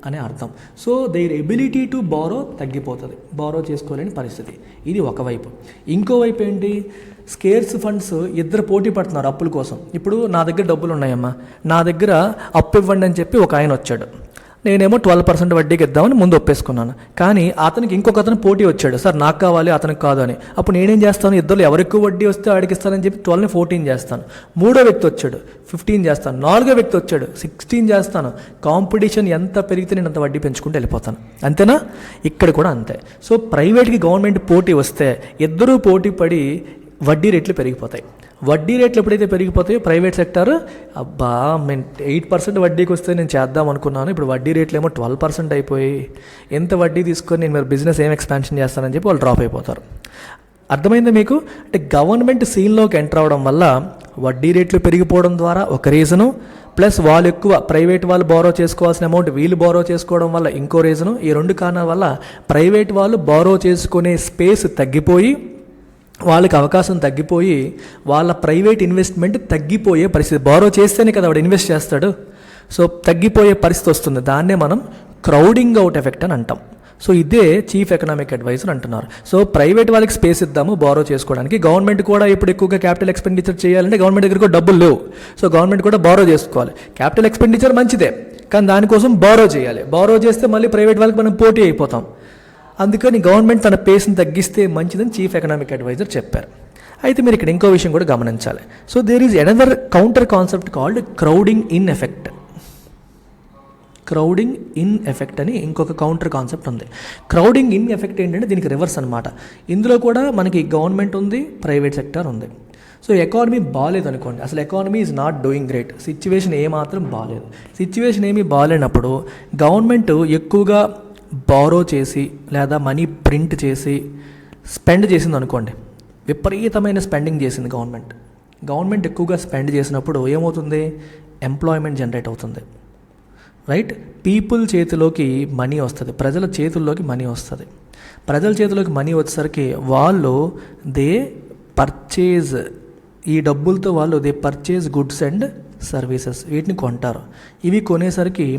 అని అర్థం. So their ability to borrow తగ్గిపోతుంది, బారో చేసుకోలేని పరిస్థితి. ఇది ఒకవైపు. ఇంకోవైపు ఏంటి, స్కేర్స్ ఫండ్స్ ఇద్దరు పోటీ పడుతున్నారు అప్పుల కోసం. ఇప్పుడు నా దగ్గర డబ్బులు ఉన్నాయమ్మా, నా దగ్గర అప్పు ఇవ్వండి అని చెప్పి ఒక ఆయన వచ్చాడు, నేనేమో 12% వడ్డీకి ఇద్దామని ముందు ఒప్పేసుకున్నాను. కానీ అతనికి ఇంకొక అతను పోటీ వచ్చాడు, సార్ నాకు కావాలి అతనికి కాదు అని. అప్పుడు నేనేం చేస్తాను, ఇద్దరు ఎవరు ఎక్కువ వడ్డీ వస్తే ఆడికి ఇస్తానని చెప్పి 12ని 14 చేస్తాను. మూడో వ్యక్తి వచ్చాడు 15 చేస్తాను, నాలుగో వ్యక్తి వచ్చాడు 16 చేస్తాను. కాంపిటీషన్ ఎంత పెరిగితే నేను అంత వడ్డీ పెంచుకుంటూ వెళ్ళిపోతాను. అంతేనా? ఇక్కడ కూడా అంతే. సో ప్రైవేట్కి గవర్నమెంట్ పోటీ వస్తే ఇద్దరూ పోటీ పడి వడ్డీ రేట్లు పెరిగిపోతాయి. వడ్డీ రేట్లు ఎప్పుడైతే పెరిగిపోతాయో ప్రైవేట్ సెక్టర్, అబ్బా మేము 8% వడ్డీకి వస్తే నేను చేద్దాం అనుకున్నాను, ఇప్పుడు వడ్డీ రేట్లు ఏమో 12% అయిపోయి ఎంత వడ్డీ తీసుకొని నేను మరి బిజినెస్ ఏం ఎక్స్పాన్షన్ చేస్తానని చెప్పి వాళ్ళు డ్రాప్ అయిపోతారు. అర్థమైందా మీకు? అంటే గవర్నమెంట్ సీన్లోకి ఎంటర్ అవ్వడం వల్ల వడ్డీ రేట్లు పెరిగిపోవడం ద్వారా ఒక రీజను, ప్లస్ వాళ్ళు ఎక్కువ ప్రైవేట్ వాళ్ళు బారో చేసుకోవాల్సిన అమౌంట్ వీళ్ళు బారో చేసుకోవడం వల్ల ఇంకో రీజను. ఈ రెండు కారణాల వల్ల ప్రైవేట్ వాళ్ళు బారో చేసుకునే స్పేస్ తగ్గిపోయి వాళ్ళకి అవకాశం తగ్గిపోయి వాళ్ళ ప్రైవేట్ ఇన్వెస్ట్మెంట్ తగ్గిపోయే పరిస్థితి. బారో చేస్తేనే కదా వాడు ఇన్వెస్ట్ చేస్తాడు. సో తగ్గిపోయే పరిస్థితి వస్తుంది. దాన్నే మనం క్రౌడింగ్ అవుట్ ఎఫెక్ట్ అని అంటాం. సో ఇదే చీఫ్ ఎకనామిక్ అడ్వైజర్ అంటున్నారు. సో ప్రైవేట్ వాళ్ళకి స్పేస్ ఇద్దాము బారో చేసుకోవడానికి, గవర్నమెంట్ కూడా ఇప్పుడు ఎక్కువగా క్యాపిటల్ ఎక్స్పెండిచర్ చేయాలంటే గవర్నమెంట్ దగ్గర కూడా డబ్బులు లేవు. సో గవర్నమెంట్ కూడా బారో చేసుకోవాలి. క్యాపిటల్ ఎక్స్పెండిచర్ మంచిదే, కానీ దానికోసం బారో చేయాలి. బారో చేస్తే మళ్ళీ ప్రైవేట్ వాళ్ళకి మనం పోటీ అయిపోతాం. అందుకని గవర్నమెంట్ తన పేస్ని తగ్గిస్తే మంచిదని చీఫ్ ఎకనామిక్ అడ్వైజర్ చెప్పారు. అయితే మీరు ఇక్కడ ఇంకో విషయం కూడా గమనించాలి. So there is another counter concept called crowding in effect. Crowding in effect అని ఇంకొక కౌంటర్ కాన్సెప్ట్ ఉంది. క్రౌడింగ్ ఇన్ ఎఫెక్ట్ ఏంటంటే దీనికి రివర్స్ అనమాట. ఇందులో కూడా మనకి గవర్నమెంట్ ఉంది, ప్రైవేట్ సెక్టర్ ఉంది. సో ఎకానమీ బాగాలేదు అనుకోండి, అసలు economy is not doing great, situation ఏమాత్రం బాగాలేదు. సిచ్యువేషన్ ఏమీ బాగాలేనప్పుడు గవర్నమెంట్ ఎక్కువగా బారో చేసి లేదా మనీ ప్రింట్ చేసి స్పెండ్ చేసింది అనుకోండి, విపరీతమైన స్పెండింగ్ చేసింది గవర్నమెంట్ ఎక్కువగా స్పెండ్ చేసినప్పుడు ఏమవుతుంది, ఎంప్లాయ్మెంట్ జనరేట్ అవుతుంది, రైట్? పీపుల్ చేతిలోకి మనీ వస్తుంది, ప్రజల చేతుల్లోకి మనీ వస్తుంది. ప్రజల చేతిలోకి మనీ వచ్చేసరికి వాళ్ళు దే పర్చేజ్, ఈ డబ్బులతో వాళ్ళు they purchase goods and services, వీటిని కొంటారు. ఇవి కొనేసరికి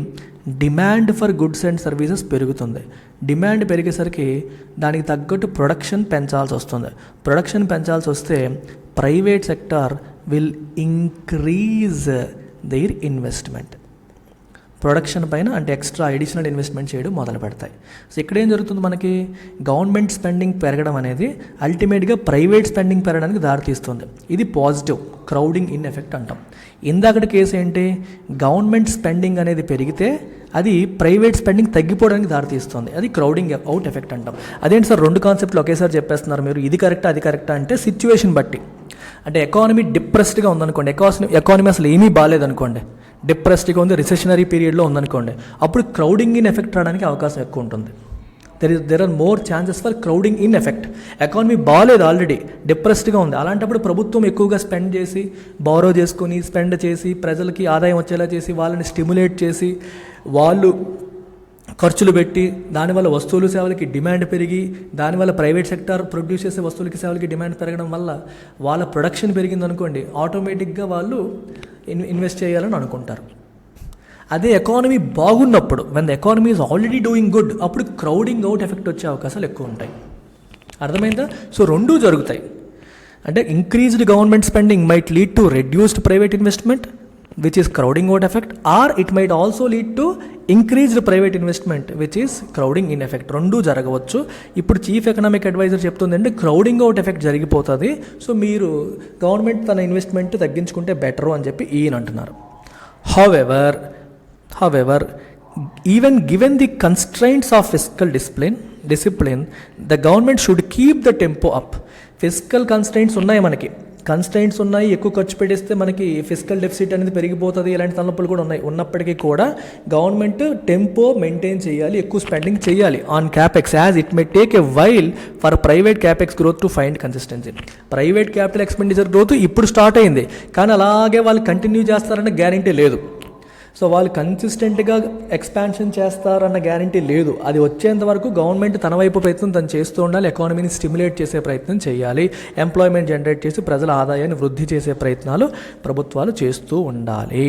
demand for goods and services పెరుగుతుంది. డిమాండ్ పెరిగేసరికి దానికి తగ్గట్టు ప్రొడక్షన్ పెంచాల్సి వస్తుంది. ప్రొడక్షన్ పెంచాల్సి వస్తే private sector will increase their investment. Production పైన అంటే ఎక్స్ట్రా అడిషనల్ ఇన్వెస్ట్మెంట్ చేయడం మొదలు పెడతాయి. సో ఇక్కడ ఏం జరుగుతుంది, మనకి గవర్నమెంట్ స్పెండింగ్ పెరగడం అనేది అల్టిమేట్గా ప్రైవేట్ స్పెండింగ్ పెరగడానికి దారితీస్తుంది. ఇది పాజిటివ్, క్రౌడింగ్ ఇన్ ఎఫెక్ట్ అంటాం. ఇందాకటి కేసు ఏంటి, గవర్నమెంట్ స్పెండింగ్ అనేది పెరిగితే అది ప్రైవేట్ స్పెండింగ్ తగ్గిపోవడానికి దారితీస్తుంది, అది క్రౌడింగ్ అవుట్ ఎఫెక్ట్ అంటాం. అదేంటి సార్ రెండు కాన్సెప్ట్లు ఒకేసారి చెప్పేస్తున్నారు మీరు, ఇది కరెక్టా అది కరెక్టా అంటే సిచ్యువేషన్ బట్టి. అంటే ఎకానమీ డిప్రెస్డ్గా ఉందనుకోండి, ఎకానమీ అసలు ఏమీ బాగాలేదనుకోండి, డిప్రెస్డ్గా ఉంది, రిసెషనరీ పీరియడ్లో ఉందనుకోండి, అప్పుడు క్రౌడింగ్ ఇన్ ఎఫెక్ట్ రావడానికి అవకాశం ఎక్కువ ఉంటుంది. There are more chances for crowding in effect. Economy బాగాలేదు, ఆల్రెడీ డిప్రెస్డ్గా ఉంది, అలాంటప్పుడు ప్రభుత్వం ఎక్కువగా స్పెండ్ చేసి బారో చేసుకొని స్పెండ్ చేసి ప్రజలకి ఆదాయం వచ్చేలా చేసి వాళ్ళని స్టిమ్యులేట్ చేసి వాళ్ళు ఖర్చులు పెట్టి దానివల్ల వస్తువులు సేవలకి డిమాండ్ పెరిగి దానివల్ల ప్రైవేట్ సెక్టార్ ప్రొడ్యూస్ చేసే వస్తువులకి సేవలకి డిమాండ్ పెరగడం వల్ల వాళ్ళ ప్రొడక్షన్ పెరిగింది అనుకోండి, ఆటోమేటిక్గా వాళ్ళు ఇన్వెస్ట్ చేయాలని అనుకుంటారు. అదే ఎకానమీ బాగున్నప్పుడు, when the economy is already doing good, అప్పుడు క్రౌడింగ్ అవుట్ ఎఫెక్ట్ వచ్చే అవకాశాలు ఎక్కువ ఉంటాయి. అర్థమైందా? సో రెండూ జరుగుతాయి. అంటే increased government spending might lead to reduced private investment which is crowding out effect, or it might also lead to increased private investment which is crowding in effect. రెండూ జరగవచ్చు. ఇప్పుడు చీఫ్ ఎకనామిక్ అడ్వైజర్ చెప్తుంది అంటే crowding out effect జరిగిపోతుంది, so మీరు government తన investment తగ్గించుకుంటే better అని చెప్పి ఈయన అంటున్నారు. However even given the constraints of fiscal discipline the government should keep the tempo up. Physical constraints ఉన్నాయి మనకి, కన్స్ట్రైంట్స్ ఉన్నాయి, ఎక్కువ ఖర్చు పెట్టేస్తే మనకి ఫిజికల్ డెఫిసిట్ అనేది పెరిగిపోతుంది, ఇలాంటి తలనొప్పులు కూడా ఉన్నాయి. ఉన్నప్పటికీ కూడా గవర్నమెంట్ టెంపో మెయింటైన్ చేయాలి, ఎక్కువ స్పెండింగ్ చేయాలి on capex, as it may take a while for private capex growth to find consistency. Private capital expenditure growth ఇప్పుడు స్టార్ట్ అయింది, కానీ అలాగే వాళ్ళు కంటిన్యూ చేస్తారన్న గ్యారంటీ లేదు. సో వాళ్ళు కన్సిస్టెంట్గా ఎక్స్పాన్షన్ చేస్తారన్న గ్యారంటీ లేదు. అది వచ్చేంత వరకు గవర్నమెంట్ తన వైపు ప్రయత్నం తను చేస్తూ ఉండాలి, ఎకానమీని స్టిమ్యులేట్ చేసే ప్రయత్నం చేయాలి, ఎంప్లాయ్మెంట్ జనరేట్ చేసి ప్రజల ఆదాయాన్ని వృద్ధి చేసే ప్రయత్నాలు ప్రభుత్వాలు చేస్తూ ఉండాలి.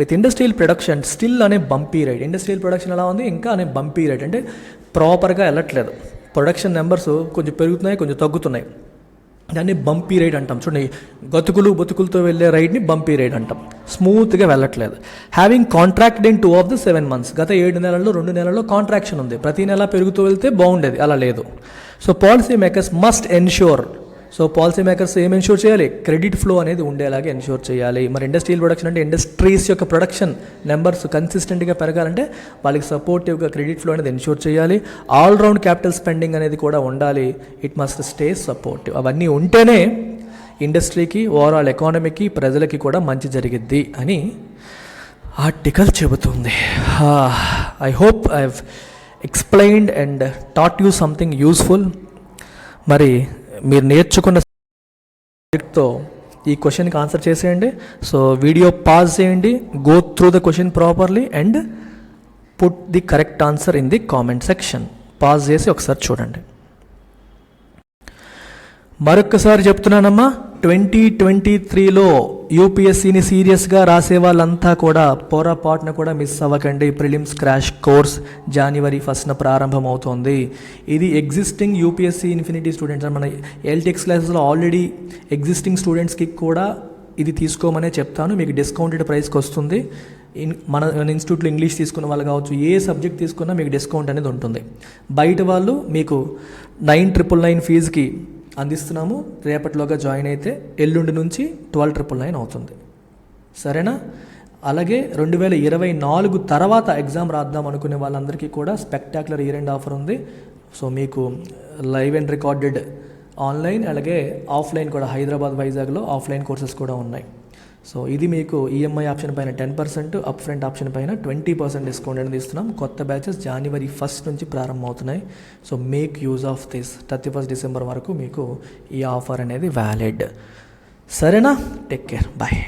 విత్ ఇండస్ట్రియల్ ప్రొడక్షన్ స్టిల్ అనే బంపీ రైడ్. ఇండస్ట్రియల్ ప్రొడక్షన్ ఎలా ఉంది, ఇంకా అనే బంపీ రైడ్, అంటే ప్రాపర్గా వెళ్ళట్లేదు. ప్రొడక్షన్ నెంబర్స్ కొంచెం పెరుగుతున్నాయి, కొంచెం తగ్గుతున్నాయి. దాన్ని బంపీ రైడ్ అంటాం. చూడండి, గతుకులు బతుకులతో వెళ్ళే రైడ్ని బంపీ రైడ్ అంటాం. స్మూత్గా వెళ్ళట్లేదు. Having contract in 2 of the 7 months. గత 7 నెలల్లో 2 నెలల్లో కాంట్రాక్షన్ ఉంది. ప్రతి నెల పెరుగుతూ వెళ్తే బాగుండేది, అలా లేదు. So policy makers must ensure. So policy makers ఏం ఎన్ష్యూర్ చేయాలి, క్రెడిట్ ఫ్లో అనేది ఉండేలాగా ఎన్ష్యూర్ చేయాలి. మరి ఇండస్ట్రియల్ ప్రొడక్షన్ అంటే ఇండస్ట్రీస్ యొక్క ప్రొడక్షన్ నెంబర్స్ కన్సిస్టెంట్గా పెరగాలంటే వాళ్ళకి సపోర్టివ్గా క్రెడిట్ ఫ్లో అనేది ఎన్ష్యూర్ చేయాలి. ఆల్రౌండ్ క్యాపిటల్ స్పెండింగ్ అనేది కూడా ఉండాలి. It must stay supportive. అవన్నీ ఉంటేనే ఇండస్ట్రీకి, ఓవరాల్ ఎకానమీకి, ప్రజలకి కూడా మంచి జరిగిద్ది అని ఆర్టికల్ చెబుతుంది. I hope I have explained and taught you something useful. మరి మీరు నేర్చుకున్న సబ్జెక్ట్తో ఈ క్వశ్చన్కి ఆన్సర్ చేసేయండి. సో వీడియో పాజ్ చేయండి, go through the question properly and put the correct answer in the comment section. Pause చేసి ఒకసారి చూడండి. మరొక్కసారి చెప్తున్నానమ్మా, 2023లో యూపీఎస్సీని సీరియస్గా రాసే వాళ్ళంతా కూడా పొరపాటున కూడా మిస్ అవ్వకండి. Prelims crash course January 1st ప్రారంభమవుతోంది. ఇది ఎగ్జిస్టింగ్ యూపీఎస్సీ ఇన్ఫినిటీ స్టూడెంట్స్, మన ఎల్టీఎక్స్ క్లాసెస్లో ఆల్రెడీ ఎగ్జిస్టింగ్ స్టూడెంట్స్కి కూడా ఇది తీసుకోమనే చెప్తాను. మీకు డిస్కౌంటెడ్ ప్రైస్కి వస్తుంది. మన ఇన్స్టిట్యూట్లో ఇంగ్లీష్ తీసుకున్న వాళ్ళు కావచ్చు, ఏ సబ్జెక్ట్ తీసుకున్నా మీకు డిస్కౌంట్ అనేది ఉంటుంది. బయట వాళ్ళు మీకు 999 ఫీజుకి అందిస్తున్నాము. రేపటిలోగా జాయిన్ అయితే ఎల్లుండి నుంచి 12,999 అవుతుంది. సరేనా? అలాగే 2024 తర్వాత ఎగ్జామ్ రాద్దాం అనుకునే వాళ్ళందరికీ కూడా స్పెక్టాక్యులర్ ఇయర్ ఎండ్ ఆఫర్ ఉంది. సో మీకు లైవ్ అండ్ రికార్డెడ్ ఆన్లైన్, అలాగే ఆఫ్లైన్ కూడా హైదరాబాద్, వైజాగ్లో ఆఫ్లైన్ కోర్సెస్ కూడా ఉన్నాయి. సో ఇది మీకు ఈఎంఐ ఆప్షన్ పైన 10%, అప్ ఫ్రంట్ ఆప్షన్ పైన 20% డిస్కౌంట్ అనేది ఇస్తున్నాం. కొత్త బ్యాచెస్ January 1st నుంచి ప్రారంభమవుతున్నాయి. So make use of this. 31 December వరకు మీకు ఈ ఆఫర్ అనేది వ్యాలిడ్. సరేనా? Take care, bye.